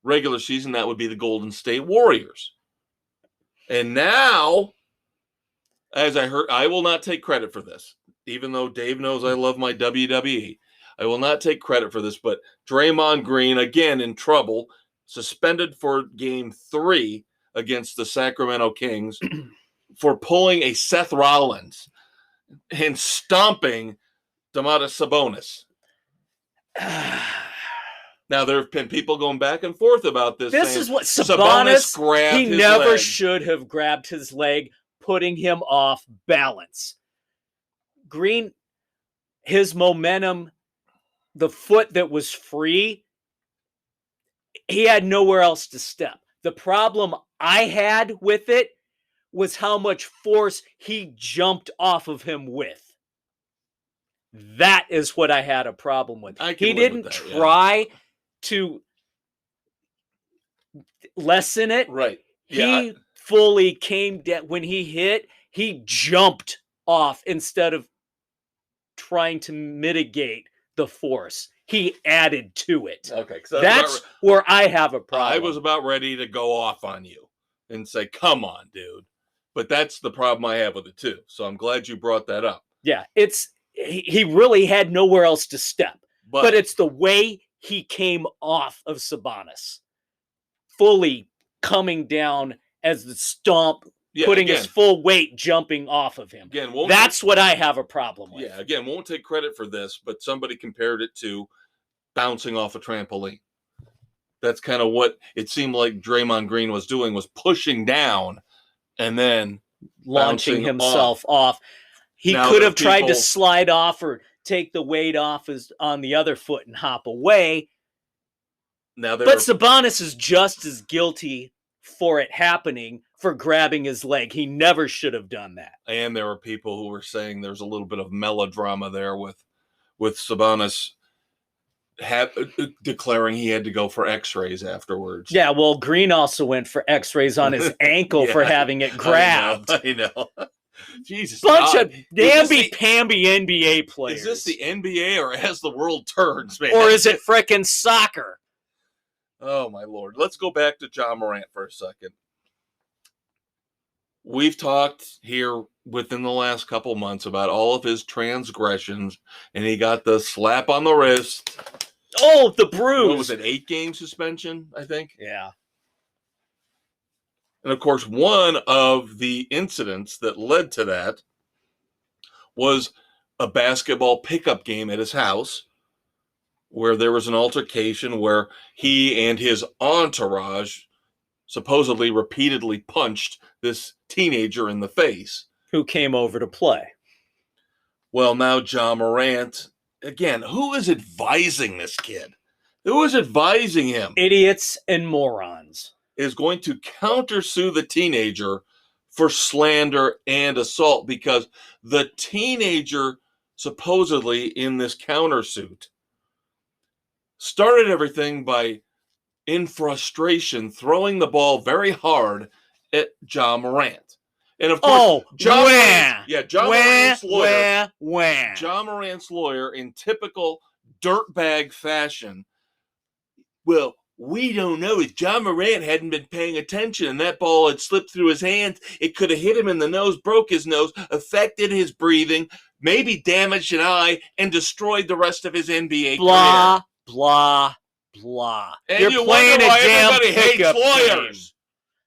Speaker 1: regular season, that would be the Golden State Warriors. And now, as I heard, I will not take credit for this, even though Dave knows I love my WWE. I will not take credit for this, but Draymond Green, again in trouble, suspended for game 3 against the Sacramento Kings for pulling a Seth Rollins and stomping Domantas Sabonis. Now, there have been people going back and forth about this.
Speaker 2: This
Speaker 1: saying
Speaker 2: is what Sabonis
Speaker 1: grabbed
Speaker 2: he
Speaker 1: his
Speaker 2: never
Speaker 1: leg.
Speaker 2: should have grabbed his leg, putting him off balance. Green, his momentum, the foot that was free, he had nowhere else to step. The problem I had with it was how much force he jumped off of him with. That is what I had a problem with. He didn't try to lessen it.
Speaker 1: Right.
Speaker 2: He fully came down. When he hit, he jumped off instead of trying to mitigate the force. He added to it.
Speaker 1: Okay.
Speaker 2: That's where I have a problem.
Speaker 1: I was about ready to go off on you and say, come on, dude. But that's the problem I have with it, too. So I'm glad you brought that up.
Speaker 2: Yeah, he really had nowhere else to step. But it's the way he came off of Sabonis. Fully coming down as the stomp, putting his full weight jumping off of him.
Speaker 1: Again,
Speaker 2: that's what I have a problem with.
Speaker 1: Yeah, again, won't take credit for this, but somebody compared it to bouncing off a trampoline. That's kind of what it seemed like Draymond Green was doing, was pushing down and then
Speaker 2: launching himself off. He could have tried to slide off or take the weight off on the other foot and hop away. But Sabonis is just as guilty for it happening, for grabbing his leg. He never should have done that.
Speaker 1: And there were people who were saying there's a little bit of melodrama there with Sabonis declaring he had to go for x-rays afterwards.
Speaker 2: Yeah, well, Green also went for x-rays on his ankle for having it grabbed.
Speaker 1: I know. Jesus.
Speaker 2: Bunch of namby-pamby NBA players.
Speaker 1: Is this the NBA or as the world turns, man?
Speaker 2: Or is it frickin' soccer?
Speaker 1: Oh, my Lord. Let's go back to John Morant for a second. We've talked here within the last couple months about all of his transgressions, and he got the slap on the wrist.
Speaker 2: Oh, the bruise.
Speaker 1: What was it, 8-game suspension, I think?
Speaker 2: Yeah.
Speaker 1: And, of course, one of the incidents that led to that was a basketball pickup game at his house where there was an altercation where he and his entourage supposedly repeatedly punched this teenager in the face.
Speaker 2: Who came over to play.
Speaker 1: Well, now Ja Morant, again, who is advising this kid? Who is advising him?
Speaker 2: Idiots and morons.
Speaker 1: Is going to countersue the teenager for slander and assault because the teenager, supposedly in this countersuit, started everything by, in frustration, throwing the ball very hard at Ja Morant. And of course, Ja Morant's lawyer, in typical dirtbag fashion, well, we don't know. If Ja Morant hadn't been paying attention and that ball had slipped through his hands, it could have hit him in the nose, broke his nose, affected his breathing, maybe damaged an eye, and destroyed the rest of his NBA
Speaker 2: blah,
Speaker 1: career.
Speaker 2: Blah, blah.
Speaker 1: And
Speaker 2: You're playing a damn
Speaker 1: everybody hates lawyers.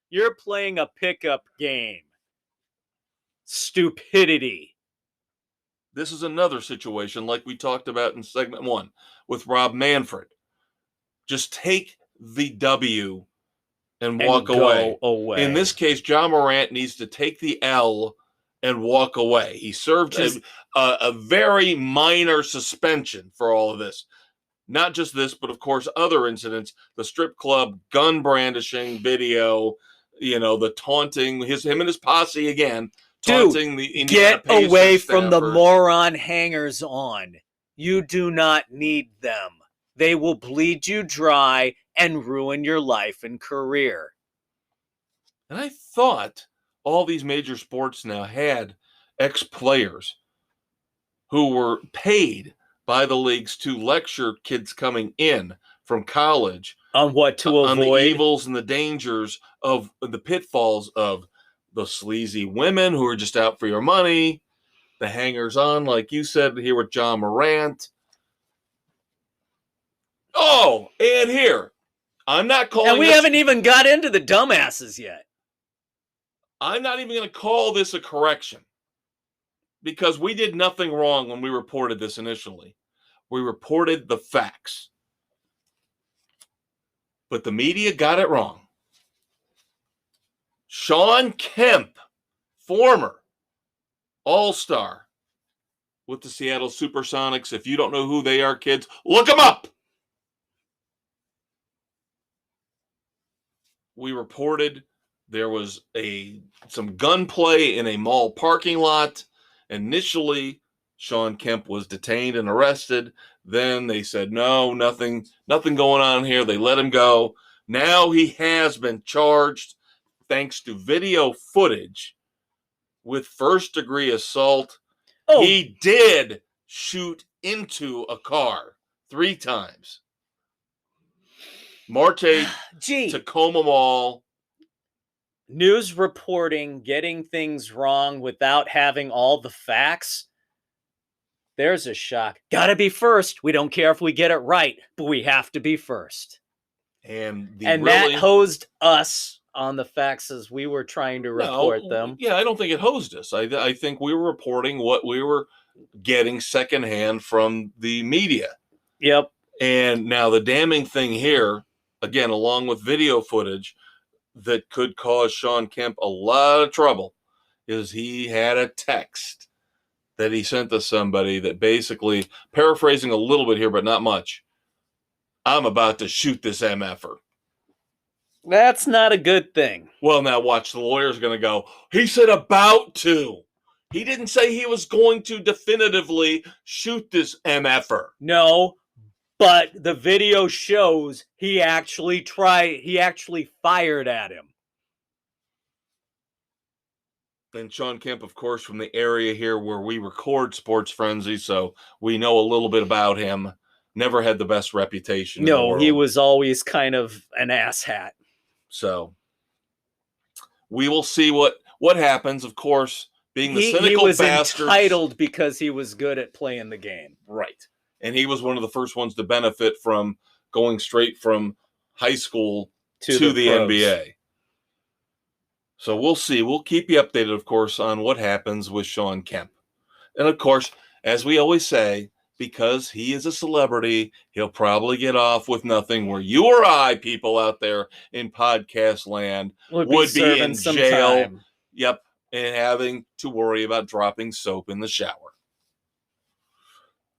Speaker 2: Game. You're playing a pickup game. Stupidity.
Speaker 1: This is another situation like we talked about in segment 1 with Rob Manfred. Just take the W and walk away. In this case, Ja Morant needs to take the L and walk away. He served a very minor suspension for all of this. Not just this, but of course other incidents, the strip club, gun brandishing video, the taunting, him and his posse again, taunting the Indiana
Speaker 2: Get
Speaker 1: Pacers
Speaker 2: away from the
Speaker 1: staffers.
Speaker 2: moron hangers on. You do not need them. They will bleed you dry and ruin your life and career.
Speaker 1: And I thought all these major sports now had ex-players who were paid by the leagues to lecture kids coming in from college
Speaker 2: on what to avoid,
Speaker 1: on the evils and the dangers of the pitfalls of the sleazy women who are just out for your money, the hangers-on, like you said here with Ja Morant. Oh, and here, I'm not calling.
Speaker 2: And we haven't even got into the dumbasses yet.
Speaker 1: I'm not even going to call this a correction because we did nothing wrong when we reported this initially. We reported the facts. But the media got it wrong. Shawn Kemp, former All-Star with the Seattle Supersonics. If you don't know who they are, kids, look them up. We reported there was some gunplay in a mall parking lot. Initially, Shawn Kemp was detained and arrested. Then they said, no, nothing going on here. They let him go. Now he has been charged, thanks to video footage, with first-degree assault. Oh. He did shoot into a car 3 times. Marte, Tacoma Mall.
Speaker 2: News reporting, getting things wrong without having all the facts. There's a shock. Gotta be first. We don't care if we get it right, but we have to be first.
Speaker 1: And
Speaker 2: that hosed us on the facts as we were trying to report them.
Speaker 1: Yeah, I don't think it hosed us. I think we were reporting what we were getting secondhand from the media.
Speaker 2: Yep.
Speaker 1: And now the damning thing here, again, along with video footage that could cause Shawn Kemp a lot of trouble, is he had a text that he sent to somebody that basically, paraphrasing a little bit here, but not much, I'm about to shoot this MFer.
Speaker 2: That's not a good thing.
Speaker 1: Well, now watch, the lawyer's going to go, he said about to. He didn't say he was going to definitively shoot this MFer.
Speaker 2: No, but the video shows he actually fired at him.
Speaker 1: And Shawn Kemp, of course, from the area here where we record Sports Frenzy, so we know a little bit about him. Never had the best reputation.
Speaker 2: No, he was always kind of an asshat.
Speaker 1: So we will see what happens. Of course, being the cynical bastard. He was
Speaker 2: entitled because he was good at playing the game.
Speaker 1: Right. And he was one of the first ones to benefit from going straight from high school to the NBA. So we'll see. We'll keep you updated, of course, on what happens with Shawn Kemp. And, of course, as we always say, because he is a celebrity, he'll probably get off with nothing, where you or I, people out there in podcast land, would be
Speaker 2: serving
Speaker 1: in
Speaker 2: some
Speaker 1: jail.
Speaker 2: time.
Speaker 1: Yep. And having to worry about dropping soap in the shower.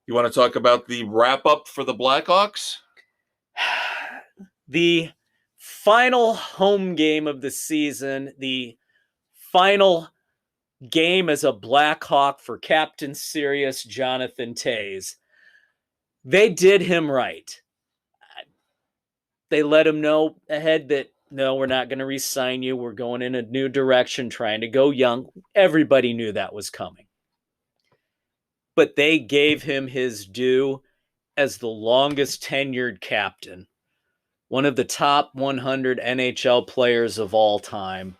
Speaker 1: You want to talk about the wrap up for the Blackhawks?
Speaker 2: The final home game of the season, the final game as a Blackhawk for Captain Serious Jonathan Toews. They did him right. They let him know ahead that, no, we're not going to re-sign you. We're going in a new direction, trying to go young. Everybody knew that was coming. But they gave him his due as the longest tenured captain, one of the top 100 NHL players of all time.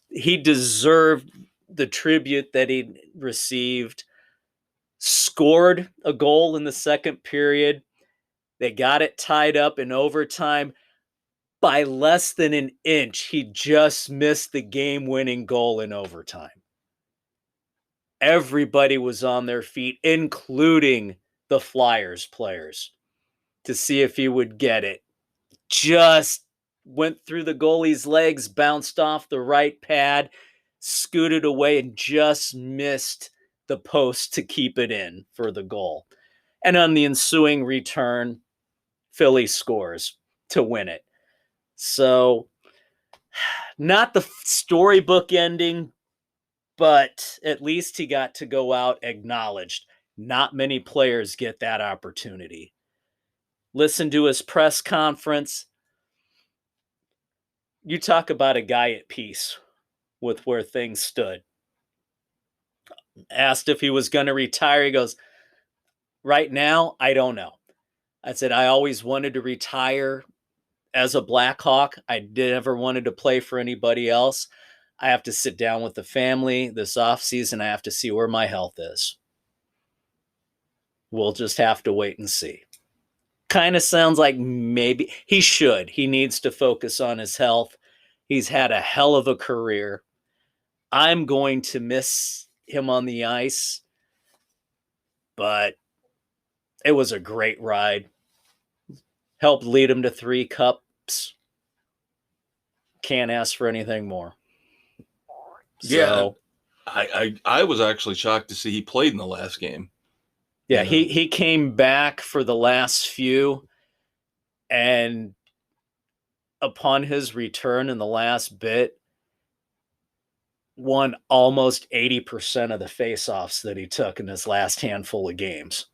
Speaker 2: He deserved the tribute that he received. Scored a goal in the second period. They got it tied up in overtime. By less than an inch, he just missed the game-winning goal in overtime. Everybody was on their feet, including the Flyers players, to see if he would get it. Just went through the goalie's legs, bounced off the right pad, scooted away, and just missed the post to keep it in for the goal. And on the ensuing return, Philly scores to win it. So, not the storybook ending, but at least he got to go out acknowledged. Not many players get that opportunity. Listen to his press conference. You talk about a guy at peace with where things stood. Asked if he was going to retire. He goes, right now, I don't know. I said, I always wanted to retire as a Blackhawk. I never wanted to play for anybody else. I have to sit down with the family this offseason. I have to see where my health is. We'll just have to wait and see. Kind of sounds like maybe he should. He needs to focus on his health. He's had a hell of a career. I'm going to miss him on the ice, but it was a great ride. Helped lead him to 3 cups. Can't ask for anything more.
Speaker 1: Yeah. I was actually shocked to see he played in the last game.
Speaker 2: Yeah, he came back for the last few, and upon his return in the last bit, won almost 80% of the faceoffs that he took in his last handful of games,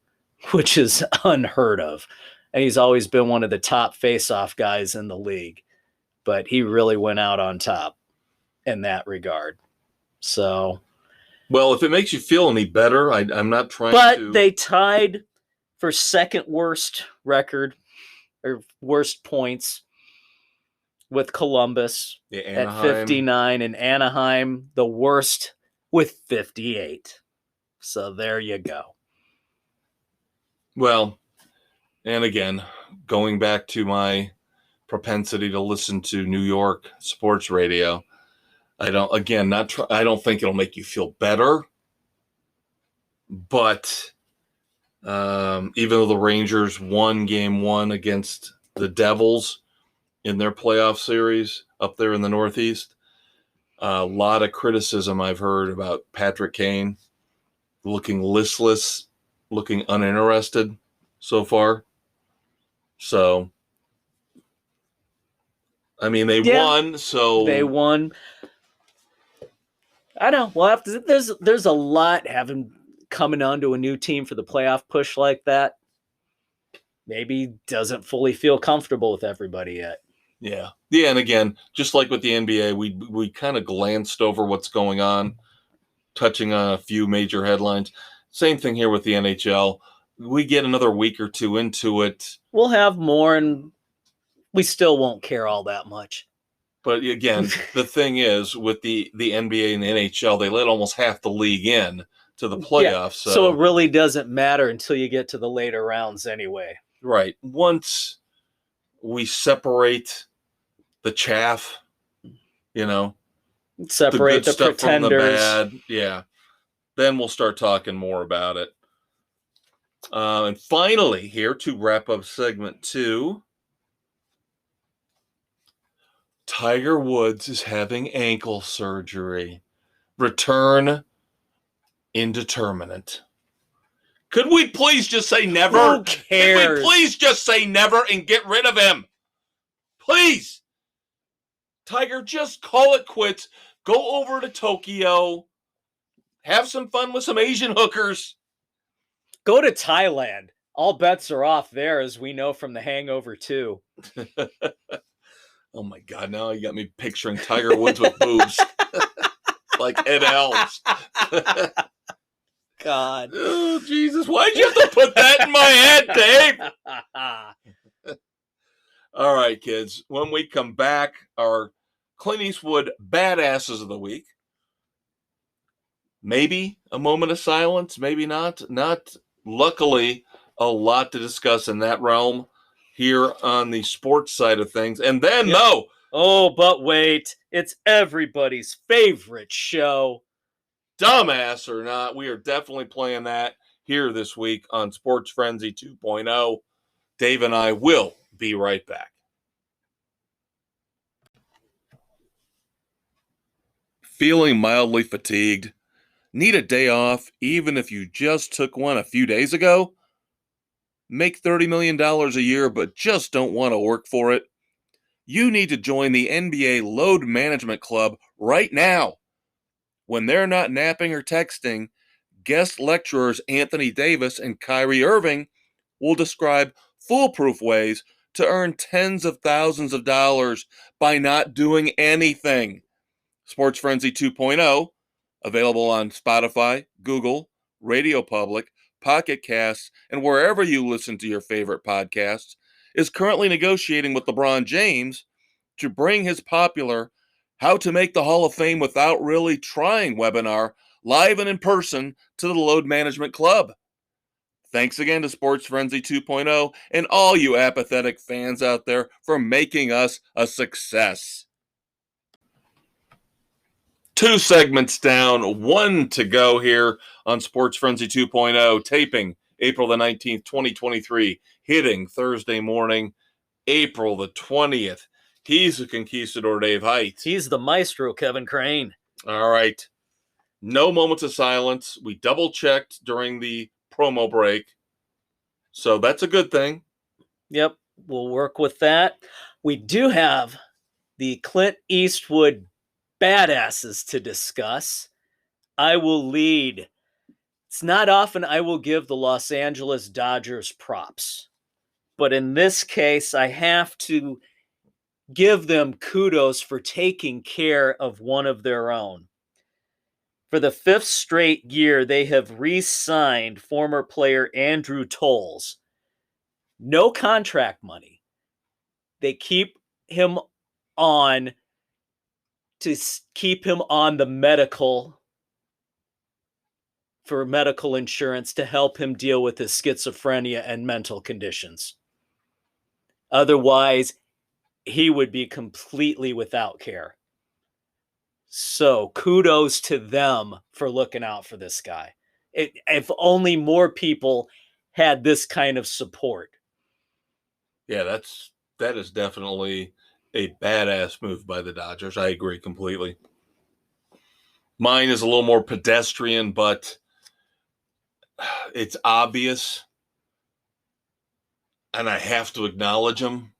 Speaker 2: which is unheard of. And he's always been one of the top faceoff guys in the league, but he really went out on top in that regard. So,
Speaker 1: well, if it makes you feel any better, I'm not trying to.
Speaker 2: But they tied for second worst record or worst points with Columbus at 59, and Anaheim the worst with 58. So there you go.
Speaker 1: Well, and again, going back to my propensity to listen to New York sports radio, I don't think it'll make you feel better. But even though the Rangers won game 1 against the Devils in their playoff series up there in the Northeast, a lot of criticism I've heard about Patrick Kane looking listless, looking uninterested so far. So, I mean, they won. So
Speaker 2: they won. I know. Well, there's a lot coming onto a new team for the playoff push like that. Maybe doesn't fully feel comfortable with everybody yet.
Speaker 1: Yeah. Yeah, and again, just like with the NBA, we kind of glanced over what's going on, touching on a few major headlines. Same thing here with the NHL. We get another week or two into it.
Speaker 2: We'll have more, and we still won't care all that much.
Speaker 1: But again, the thing is, with the NBA and the NHL, they let almost half the league in to the playoffs.
Speaker 2: Yeah, so it really doesn't matter until you get to the later rounds anyway.
Speaker 1: Right. Once we separate the chaff,
Speaker 2: separate the pretenders
Speaker 1: from the bad, yeah, then we'll start talking more about it. And finally, here to wrap up segment 2, Tiger Woods is having ankle surgery. Return indeterminate. Could we please just say never?
Speaker 2: Who cares?
Speaker 1: Could we please just say never and get rid of him? Please. Tiger, just call it quits. Go over to Tokyo. Have some fun with some Asian hookers.
Speaker 2: Go to Thailand. All bets are off there, as we know from The Hangover 2.
Speaker 1: Oh my God, now you got me picturing Tiger Woods with boobs. Like Ed Helms.
Speaker 2: God.
Speaker 1: Oh, Jesus. Why'd you have to put that in my head, Dave? All right, kids. When we come back, our Clint Eastwood Badasses of the Week. Maybe a moment of silence, maybe not. Not, luckily, a lot to discuss in that realm here on the sports side of things. And then, no.
Speaker 2: Oh, but wait. It's everybody's favorite show.
Speaker 1: Dumbass or not, we are definitely playing that here this week on Sports Frenzy 2.0. Dave and I will be right back. Feeling mildly fatigued? Need a day off even if you just took one a few days ago? Make $30 million a year but just don't want to work for it? You need to join the NBA Load Management Club right now. When they're not napping or texting, guest lecturers Anthony Davis and Kyrie Irving will describe foolproof ways to earn tens of thousands of dollars by not doing anything. Sports Frenzy 2.0, available on Spotify, Google, Radio Public, Pocket Casts, and wherever you listen to your favorite podcasts, is currently negotiating with LeBron James to bring his popular How to Make the Hall of Fame Without Really Trying webinar live and in person to the Load Management Club. Thanks again to Sports Frenzy 2.0 and all you apathetic fans out there for making us a success. 2 segments down, 1 to go here on Sports Frenzy 2.0, taping April the 19th, 2023, hitting Thursday morning, April the 20th. He's the conquistador, Dave Height.
Speaker 2: He's the maestro, Kevin Crane.
Speaker 1: All right. No moments of silence. We double-checked during the promo break, so that's a good thing.
Speaker 2: Yep, we'll work with that. We do have the Clint Eastwood Badasses to discuss. I will lead. It's not often I will give the Los Angeles Dodgers props, but in this case, I have to give them kudos for taking care of one of their own. For the 5th straight year, they have re-signed former player Andrew Tolles. No contract money. They keep him on to keep him on the medical for medical insurance to help him deal with his schizophrenia and mental conditions. Otherwise, he would be completely without care. So kudos to them for looking out for this guy. If only more people had this kind of support.
Speaker 1: Yeah, that is definitely a badass move by the Dodgers. I agree completely. Mine is a little more pedestrian, but it's obvious, and I have to acknowledge them.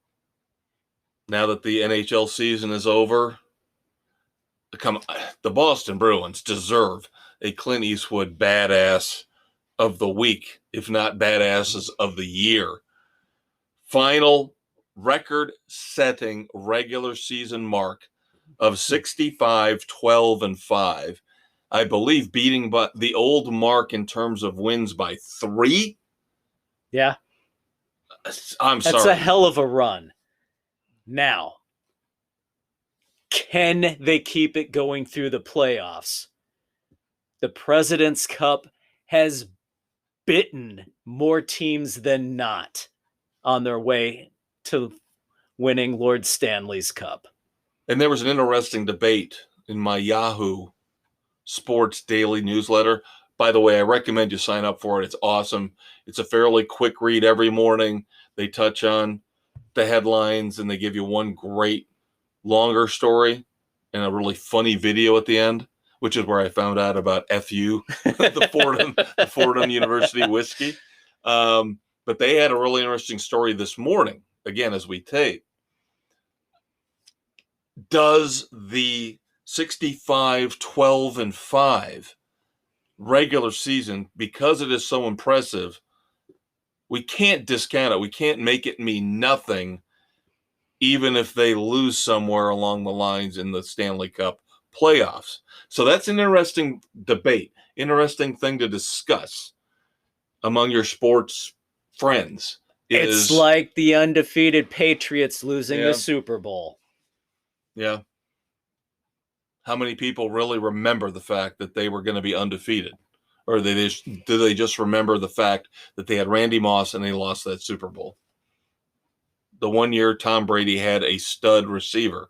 Speaker 1: Now that the NHL season is over, the Boston Bruins deserve a Clint Eastwood Badass of the Week, if not Badasses of the Year. Final record-setting regular season mark of 65, 12, and 5. I believe beating the old mark in terms of wins by 3.
Speaker 2: Yeah.
Speaker 1: I'm sorry.
Speaker 2: That's a hell of a run. Now, can they keep it going through the playoffs? The President's Cup has bitten more teams than not on their way to winning Lord Stanley's Cup.
Speaker 1: And there was an interesting debate in my Yahoo Sports Daily newsletter By the way, I recommend you sign up for it. It's awesome. It's a fairly quick read every morning. They touch on the headlines and they give you one great longer story and a really funny video at the end, which is where I found out about FU, the Fordham University whiskey. But they had a really interesting story this morning, again, as we tape. Does the 65-12-5 regular season, because it is so impressive, we can't discount it. We can't make it mean nothing, even if they lose somewhere along the lines in the Stanley Cup playoffs. So that's an interesting debate, interesting thing to discuss among your sports friends.
Speaker 2: It's like the undefeated Patriots losing the Super Bowl.
Speaker 1: Yeah. How many people really remember the fact that they were going to be undefeated? Or do they just remember the fact that they had Randy Moss and they lost that Super Bowl? The 1 year Tom Brady had a stud receiver.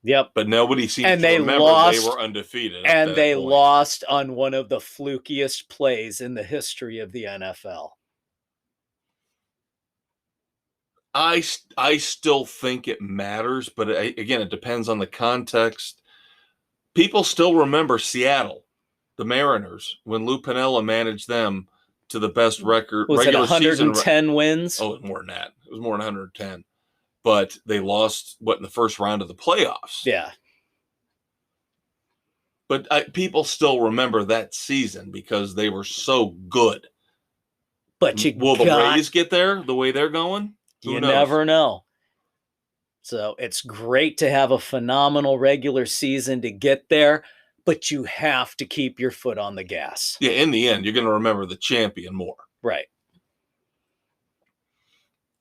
Speaker 2: Yep.
Speaker 1: But nobody seems to remember they were undefeated.
Speaker 2: And they lost on one of the flukiest plays in the history of the NFL.
Speaker 1: I still think it matters, but again, it depends on the context. People still remember Seattle, the Mariners, when Lou Piniella managed them to the best record.
Speaker 2: Was it 110 wins?
Speaker 1: Oh, it was more than that. It was more than 110. But they lost, in the first round of the playoffs.
Speaker 2: Yeah.
Speaker 1: But people still remember that season because they were so good.
Speaker 2: But
Speaker 1: will the Rays get there the way they're going?
Speaker 2: You never know. So it's great to have a phenomenal regular season to get there, but you have to keep your foot on the gas.
Speaker 1: Yeah, in the end, you're going to remember the champion more.
Speaker 2: Right.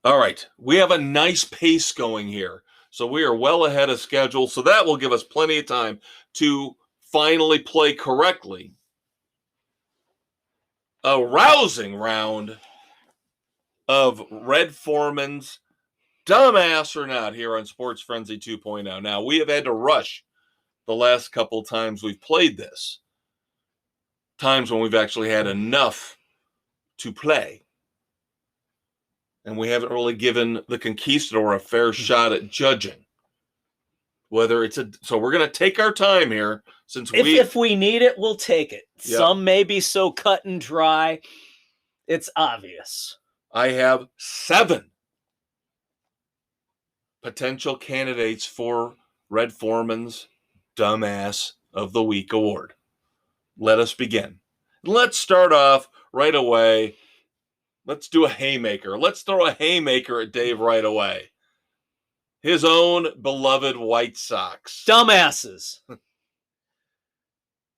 Speaker 1: All right. We have a nice pace going here. So we are well ahead of schedule. So that will give us plenty of time to finally play correctly a rousing round of Red Forman's Dumbass or Not here on Sports Frenzy 2.0. Now, we have had to rush the last couple times we've played this. Times when we've actually had enough to play. And we haven't really given the Conquistador a fair shot at judging. So we're going to take our time here since
Speaker 2: if we need it, we'll take it.
Speaker 1: Yep.
Speaker 2: Some may be so cut and dry. It's obvious.
Speaker 1: I have 7 potential candidates for Red Forman's Dumbass of the Week award. Let us begin. Let's start off right away. Let's do a haymaker. Let's throw a haymaker at Dave right away. His own beloved White Sox.
Speaker 2: Dumbasses.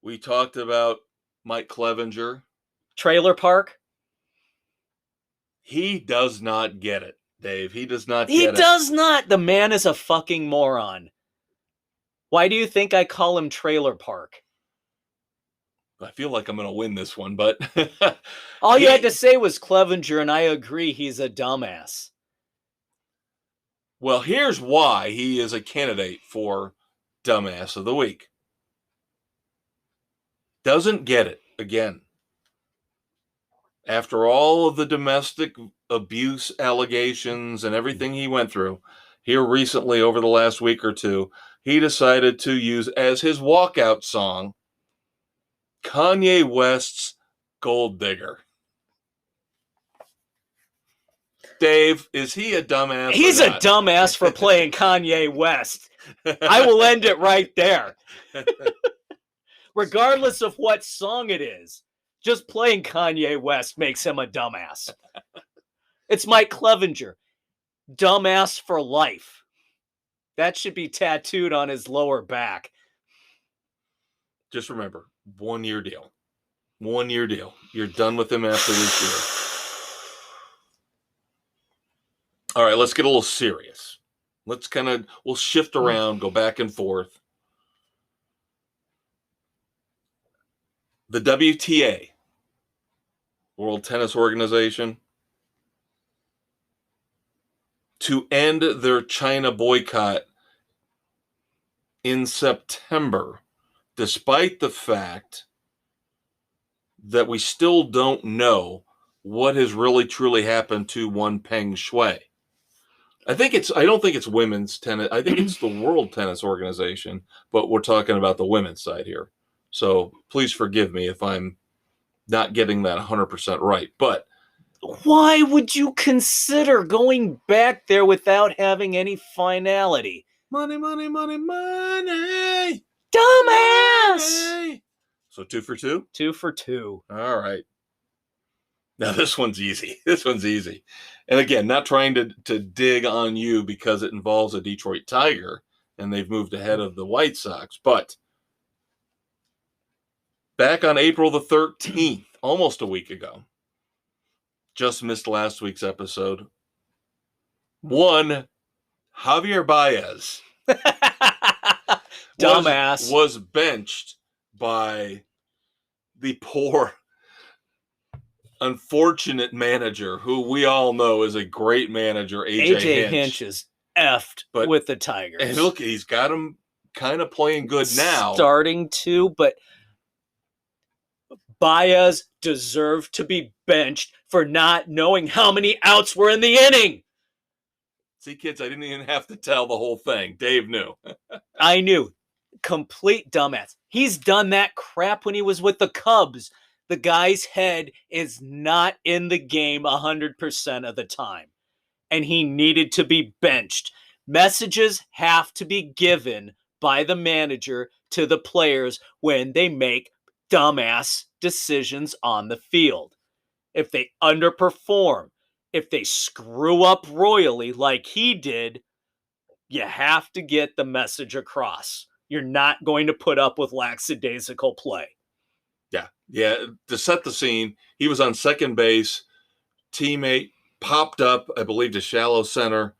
Speaker 1: We talked about Mike Clevinger.
Speaker 2: Trailer Park.
Speaker 1: He does not get it, Dave. He does not get it.
Speaker 2: He does not. The man is a fucking moron. Why do you think I call him Trailer Park?
Speaker 1: I feel like I'm going to win this one, but...
Speaker 2: All you had to say was Clevinger, and I agree he's a dumbass.
Speaker 1: Well, here's why he is a candidate for Dumbass of the Week. Doesn't get it, again. After all of the domestic abuse allegations and everything he went through, here recently over the last week or two, he decided to use as his walkout song Kanye West's Gold Digger. Dave, is he a dumbass?
Speaker 2: He's a dumbass for playing Kanye West. I will end it right there. Regardless of what song it is, just playing Kanye West makes him a dumbass. It's Mike Clevinger. Dumbass for life. That should be tattooed on his lower back.
Speaker 1: Just remember, 1 year deal. 1 year deal. You're done with him after this year. All right, let's get a little serious. We'll shift around, go back and forth. The WTA, World Tennis Organization, to end their China boycott in September, despite the fact that we still don't know what has really truly happened to one Peng Shuai. I don't think it's women's tennis. I think it's the World Tennis Organization, but we're talking about the women's side here. So please forgive me if I'm not getting that 100% right. But
Speaker 2: why would you consider going back there without having any finality?
Speaker 1: Money, money, money, money.
Speaker 2: Dumbass!
Speaker 1: Money. So 2 for 2?
Speaker 2: 2 for 2.
Speaker 1: All right. Now this one's easy. This one's easy. And again, not trying to dig on you because it involves a Detroit Tiger and they've moved ahead of the White Sox. But back on April the 13th, almost a week ago, just missed last week's episode, one Javier Baez
Speaker 2: Dumbass.
Speaker 1: was benched by the poor, unfortunate manager who we all know is a great manager, AJ
Speaker 2: Hinch is effed with the Tigers.
Speaker 1: And look, he's got him kind of playing good now.
Speaker 2: Starting to, but Baez deserved to be benched for not knowing how many outs were in the inning.
Speaker 1: See, kids, I didn't even have to tell the whole thing. Dave knew.
Speaker 2: I knew. Complete dumbass. He's done that crap when he was with the Cubs. The guy's head is not in the game 100% of the time. And he needed to be benched. Messages have to be given by the manager to the players when they make dumbass decisions on the field. If they underperform, if they screw up royally like he did, you have to get the message across. You're not going to put up with lackadaisical play.
Speaker 1: Yeah. To set the scene, he was on second base. Teammate popped up, I believe, to shallow center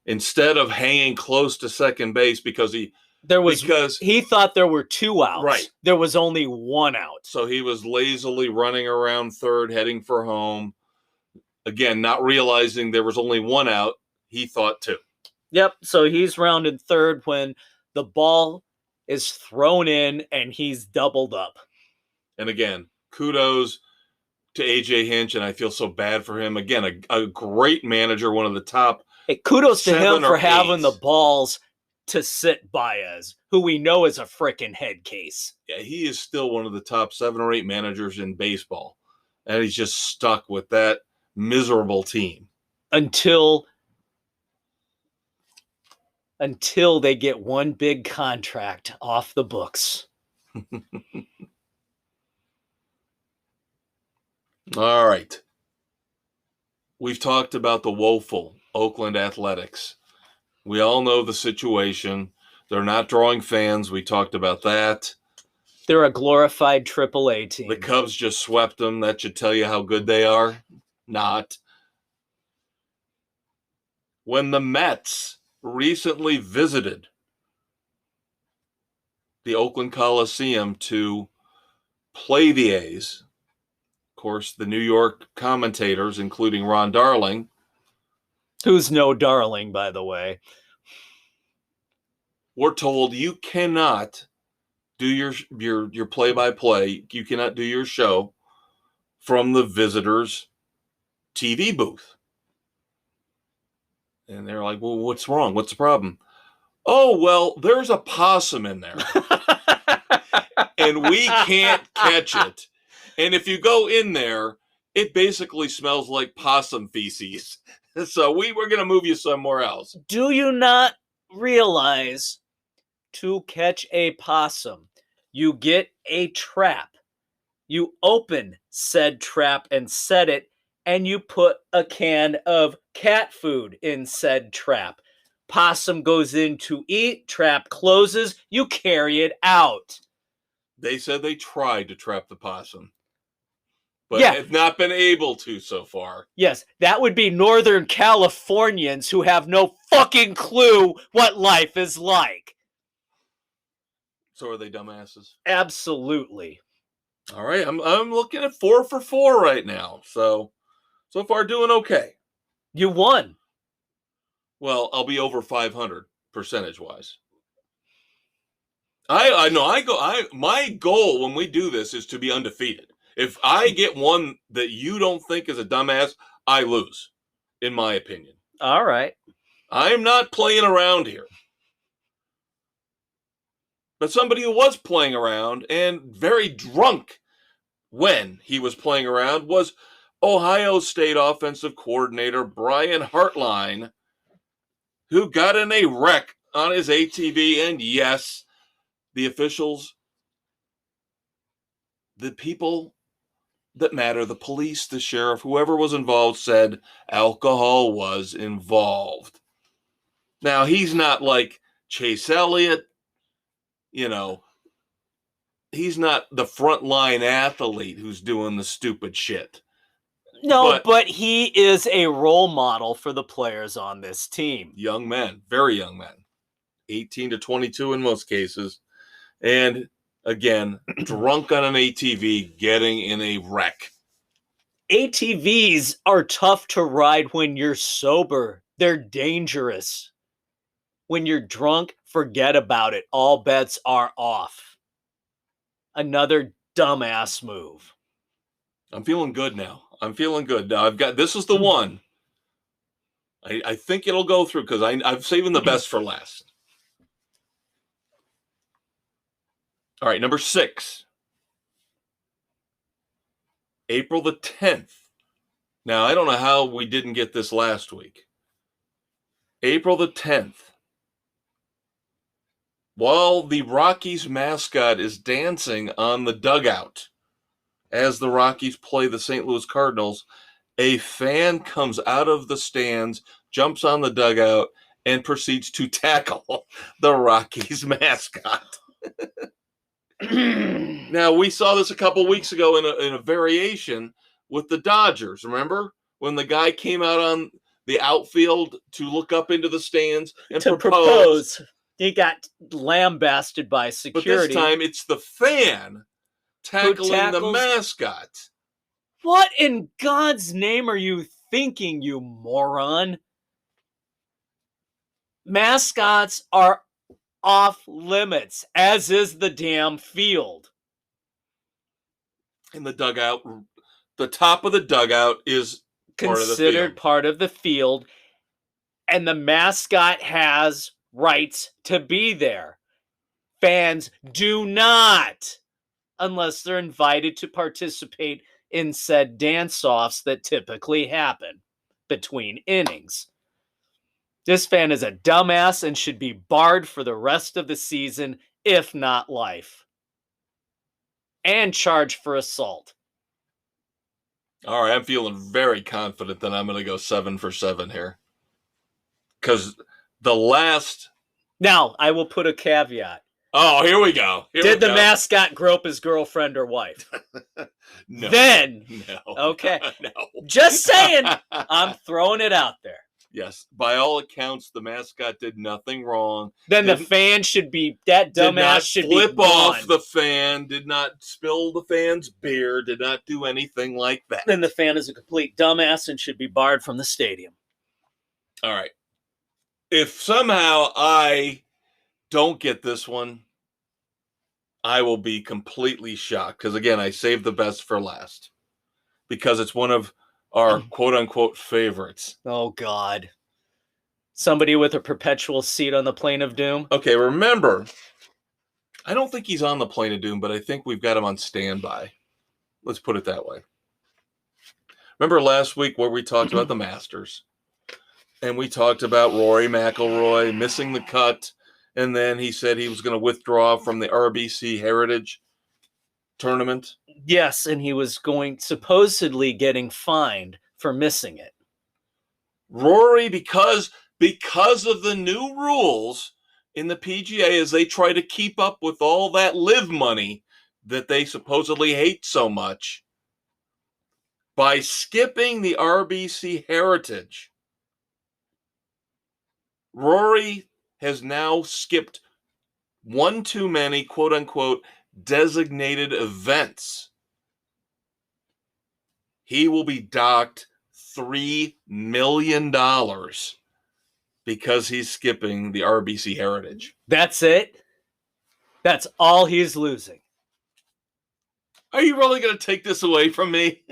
Speaker 1: instead of hanging close to second base because he
Speaker 2: thought there were 2 outs.
Speaker 1: Right.
Speaker 2: There was only 1 out.
Speaker 1: So he was lazily running around third, heading for home. Again, not realizing there was only 1 out. He thought 2.
Speaker 2: Yep. So he's rounded third when the ball is thrown in and he's doubled up.
Speaker 1: And again, kudos to AJ Hinch, and I feel so bad for him. Again, a great manager, one of the top.
Speaker 2: Hey, kudos to him for having
Speaker 1: 8.
Speaker 2: the balls to sit Baez, who we know is a frickin' head case.
Speaker 1: Yeah, he is still one of the top 7 or 8 managers in baseball. And he's just stuck with that miserable team.
Speaker 2: Until they get one big contract off the books.
Speaker 1: All right. We've talked about the woeful Oakland Athletics. We all know the situation. They're not drawing fans. We talked about that.
Speaker 2: They're a glorified AAA team.
Speaker 1: The Cubs just swept them. That should tell you how good they are. Not. When the Mets recently visited the Oakland Coliseum to play the A's, of course, the New York commentators, including Ron Darling,
Speaker 2: who's no darling, by the way,
Speaker 1: we're told you cannot do your play-by-play. You cannot do your show from the visitors' TV booth. And they're like, well, what's wrong? What's the problem? Oh, well, there's a possum in there. And we can't catch it. And if you go in there, it basically smells like possum feces. So we're going to move you somewhere else.
Speaker 2: Do you not realize to catch a possum, you get a trap. You open said trap and set it, and you put a can of cat food in said trap. Possum goes in to eat, trap closes, you carry it out.
Speaker 1: They said they tried to trap the possum, but have not been able to so far.
Speaker 2: Yes, that would be Northern Californians who have no fucking clue what life is like.
Speaker 1: So are they dumbasses?
Speaker 2: Absolutely.
Speaker 1: All right, I'm looking at 4 for 4 right now. So far doing okay.
Speaker 2: You won.
Speaker 1: Well, I'll be over 500 percentage-wise. I know. My goal when we do this is to be undefeated. If I get one that you don't think is a dumbass, I lose, in my opinion.
Speaker 2: All right.
Speaker 1: I'm not playing around here. But somebody who was playing around and very drunk when he was playing around was Ohio State offensive coordinator Brian Hartline, who got in a wreck on his ATV. And yes, the officials, the people that matter, the police, the sheriff, whoever was involved, said alcohol was involved. Now, he's not like Chase Elliott, he's not the frontline athlete who's doing the stupid shit.
Speaker 2: No, but he is a role model for the players on this team.
Speaker 1: Young men, very young men, 18 to 22 in most cases. And again, drunk on an ATV, getting in a wreck.
Speaker 2: ATVs are tough to ride when you're sober. They're dangerous. When you're drunk, forget about it. All bets are off. Another dumbass move.
Speaker 1: I'm feeling good now. Now this is the one. I think it'll go through because I'm saving the best for last. All right, number 6. April the 10th. Now, I don't know how we didn't get this last week. April the 10th. While the Rockies mascot is dancing on the dugout as the Rockies play the St. Louis Cardinals, a fan comes out of the stands, jumps on the dugout, and proceeds to tackle the Rockies mascot. Now, we saw this a couple weeks ago in a variation with the Dodgers. Remember when the guy came out on the outfield to look up into the stands and propose?
Speaker 2: He got lambasted by security.
Speaker 1: But this time it's the fan tackling the mascot.
Speaker 2: What in God's name are you thinking, you moron? Mascots are off limits, as is the damn field.
Speaker 1: In the dugout, the top of the dugout is
Speaker 2: considered part of the field, and the mascot has rights to be there. Fans do not, unless they're invited to participate in said dance-offs that typically happen between innings. This fan is a dumbass and should be barred for the rest of the season, if not life. And charged for assault.
Speaker 1: All right, I'm feeling very confident that I'm going to go 7 for 7 here. Because the last...
Speaker 2: Now, I will put a caveat.
Speaker 1: Oh, here we go.
Speaker 2: Did the mascot grope his girlfriend or wife?
Speaker 1: No.
Speaker 2: Then.
Speaker 1: No.
Speaker 2: Okay.
Speaker 1: No.
Speaker 2: Just saying. I'm throwing it out there.
Speaker 1: Yes. By all accounts, the mascot did nothing wrong.
Speaker 2: Then the fan should be, that dumbass should be
Speaker 1: flip off the fan, did not spill the fan's beer, did not do anything like that.
Speaker 2: Then the fan is a complete dumbass and should be barred from the stadium.
Speaker 1: All right. If somehow I don't get this one, I will be completely shocked. Because, again, I saved the best for last. Because it's one of our quote-unquote favorites.
Speaker 2: Oh, God. Somebody with a perpetual seat on the plane of doom?
Speaker 1: Okay, remember, I don't think he's on the plane of doom, but I think we've got him on standby. Let's put it that way. Remember last week where we talked about the Masters? And we talked about Rory McIlroy missing the cut, and then he said he was going to withdraw from the RBC Heritage Tournament.
Speaker 2: Yes, and he was supposedly getting fined for missing it.
Speaker 1: Rory, because of the new rules in the PGA as they try to keep up with all that live money that they supposedly hate so much, by skipping the RBC Heritage, Rory has now skipped one too many, quote-unquote, designated events. He will be docked $3 million because he's skipping the RBC Heritage.
Speaker 2: That's it? That's all he's losing.
Speaker 1: Are you really going to take this away from me?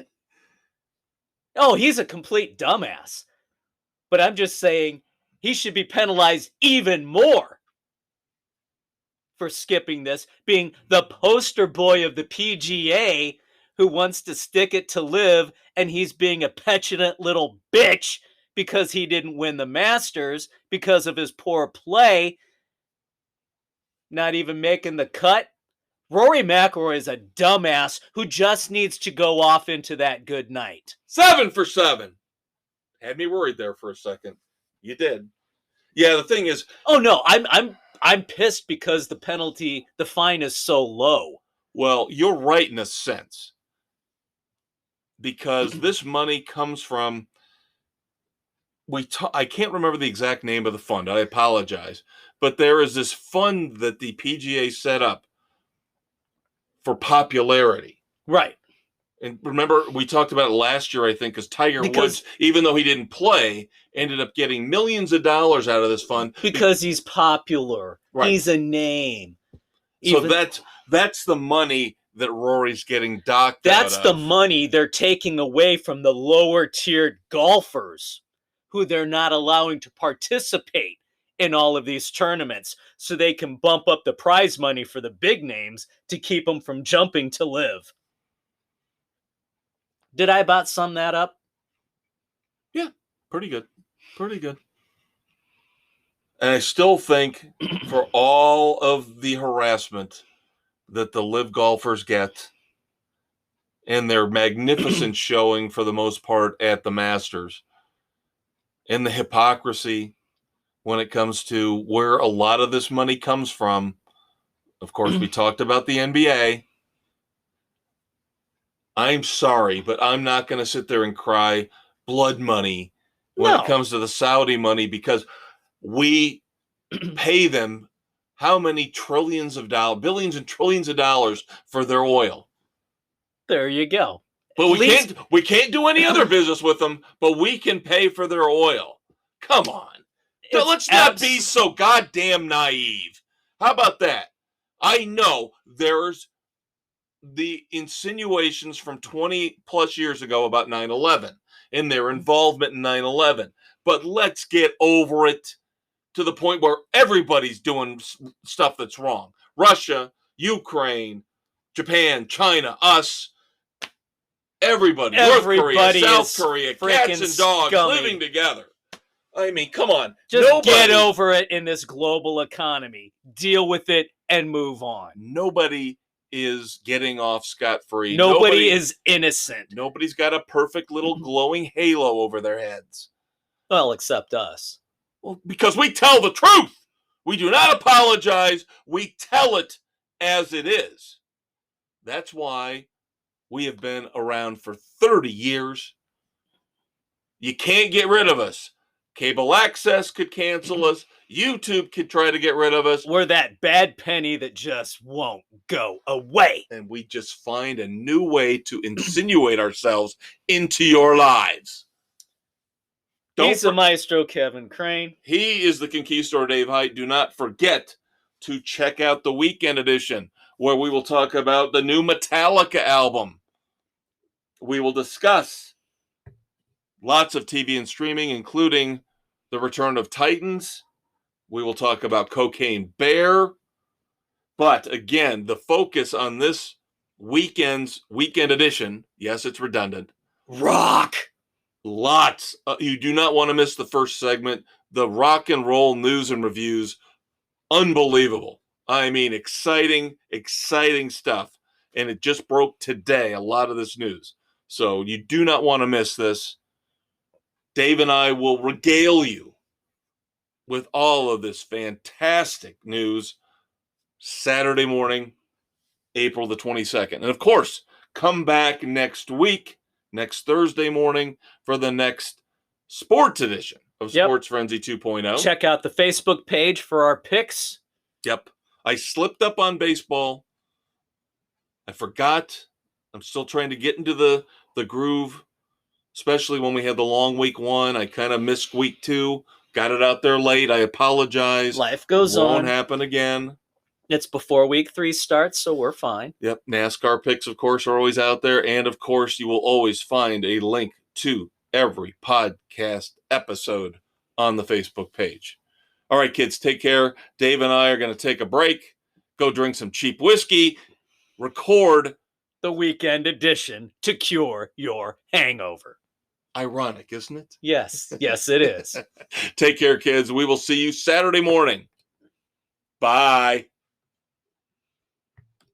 Speaker 2: Oh, he's a complete dumbass. But I'm just saying he should be penalized even more for skipping this, being the poster boy of the PGA who wants to stick it to Liv, and he's being a petulant little bitch because he didn't win the Masters because of his poor play, not even making the cut. Rory McIlroy is a dumbass who just needs to go off into that good night.
Speaker 1: 7 for 7. Had me worried there for a second. You did. Yeah, the thing is,
Speaker 2: oh no, I'm pissed because the fine is so low.
Speaker 1: Well, you're right in a sense. Because this money comes from I can't remember the exact name of the fund. I apologize. But there is this fund that the PGA set up for popularity.
Speaker 2: Right.
Speaker 1: And remember, we talked about it last year, I think, because Tiger Woods, even though he didn't play, ended up getting millions of dollars out of this fund.
Speaker 2: Because he's popular. Right. He's a name.
Speaker 1: So that's the money that Rory's getting docked out of.
Speaker 2: That's the money they're taking away from the lower tiered golfers who they're not allowing to participate in all of these tournaments so they can bump up the prize money for the big names to keep them from jumping to Liv. Did I about sum that up?
Speaker 1: Yeah, pretty good. Pretty good. And I still think for all of the harassment that the Liv golfers get and their magnificent showing for the most part at the Masters and the hypocrisy when it comes to where a lot of this money comes from. Of course, we talked about the NBA. I'm sorry, but I'm not going to sit there and cry blood money when it comes to the Saudi money because we pay them how many trillions of dollars, billions and trillions of dollars for their oil.
Speaker 2: There you go.
Speaker 1: But we can't do any other business with them, but we can pay for their oil. Come on. Let's not be so goddamn naive. How about that? I know there's the insinuations from 20 plus years ago about 9/11 and their involvement in 9/11. But let's get over it to the point where everybody's doing stuff that's wrong. Russia, Ukraine, Japan, China, us, everybody. North Korea, South Korea, cats and dogs living together. I mean, come on.
Speaker 2: Just get over it in this global economy. Deal with it and move on.
Speaker 1: Nobody is getting off scot-free.
Speaker 2: Nobody is innocent.
Speaker 1: Nobody's got a perfect little glowing halo over their heads.
Speaker 2: Well, except us.
Speaker 1: Well, because we tell the truth. We do not apologize. We tell it as it is. That's why we have been around for 30 years. You can't get rid of us. Cable access could cancel us. YouTube could try to get rid of us.
Speaker 2: We're that bad penny that just won't go away.
Speaker 1: And we just find a new way to insinuate ourselves into your lives.
Speaker 2: He's the maestro, Kevin Crane.
Speaker 1: He is the conquistador, Dave Height. Do not forget to check out the weekend edition, where we will talk about the new Metallica album. We will discuss lots of TV and streaming, including the return of Titans. We will talk about Cocaine Bear. But again, the focus on this weekend edition, yes, it's redundant.
Speaker 2: Rock.
Speaker 1: Lots. You do not want to miss the first segment. The rock and roll news and reviews. Unbelievable. I mean, exciting stuff. And it just broke today, a lot of this news. So you do not want to miss this. Dave and I will regale you with all of this fantastic news Saturday morning, April the 22nd. And of course, come back next week, next Thursday morning, for the next sports edition of Sports Frenzy 2.0.
Speaker 2: Check out the Facebook page for our picks.
Speaker 1: Yep. I slipped up on baseball. I forgot. I'm still trying to get into the groove, especially when we had the long week 1. I kind of missed week 2. Got it out there late. I apologize.
Speaker 2: Life goes on.
Speaker 1: Won't happen again.
Speaker 2: It's before week 3 starts, so we're fine.
Speaker 1: Yep. NASCAR picks, of course, are always out there. And, of course, you will always find a link to every podcast episode on the Facebook page. All right, kids, take care. Dave and I are going to take a break, go drink some cheap whiskey, record
Speaker 2: the weekend edition to cure your hangover.
Speaker 1: Ironic, isn't it?
Speaker 2: Yes, it is.
Speaker 1: Take care, kids. We will see you Saturday morning. Bye.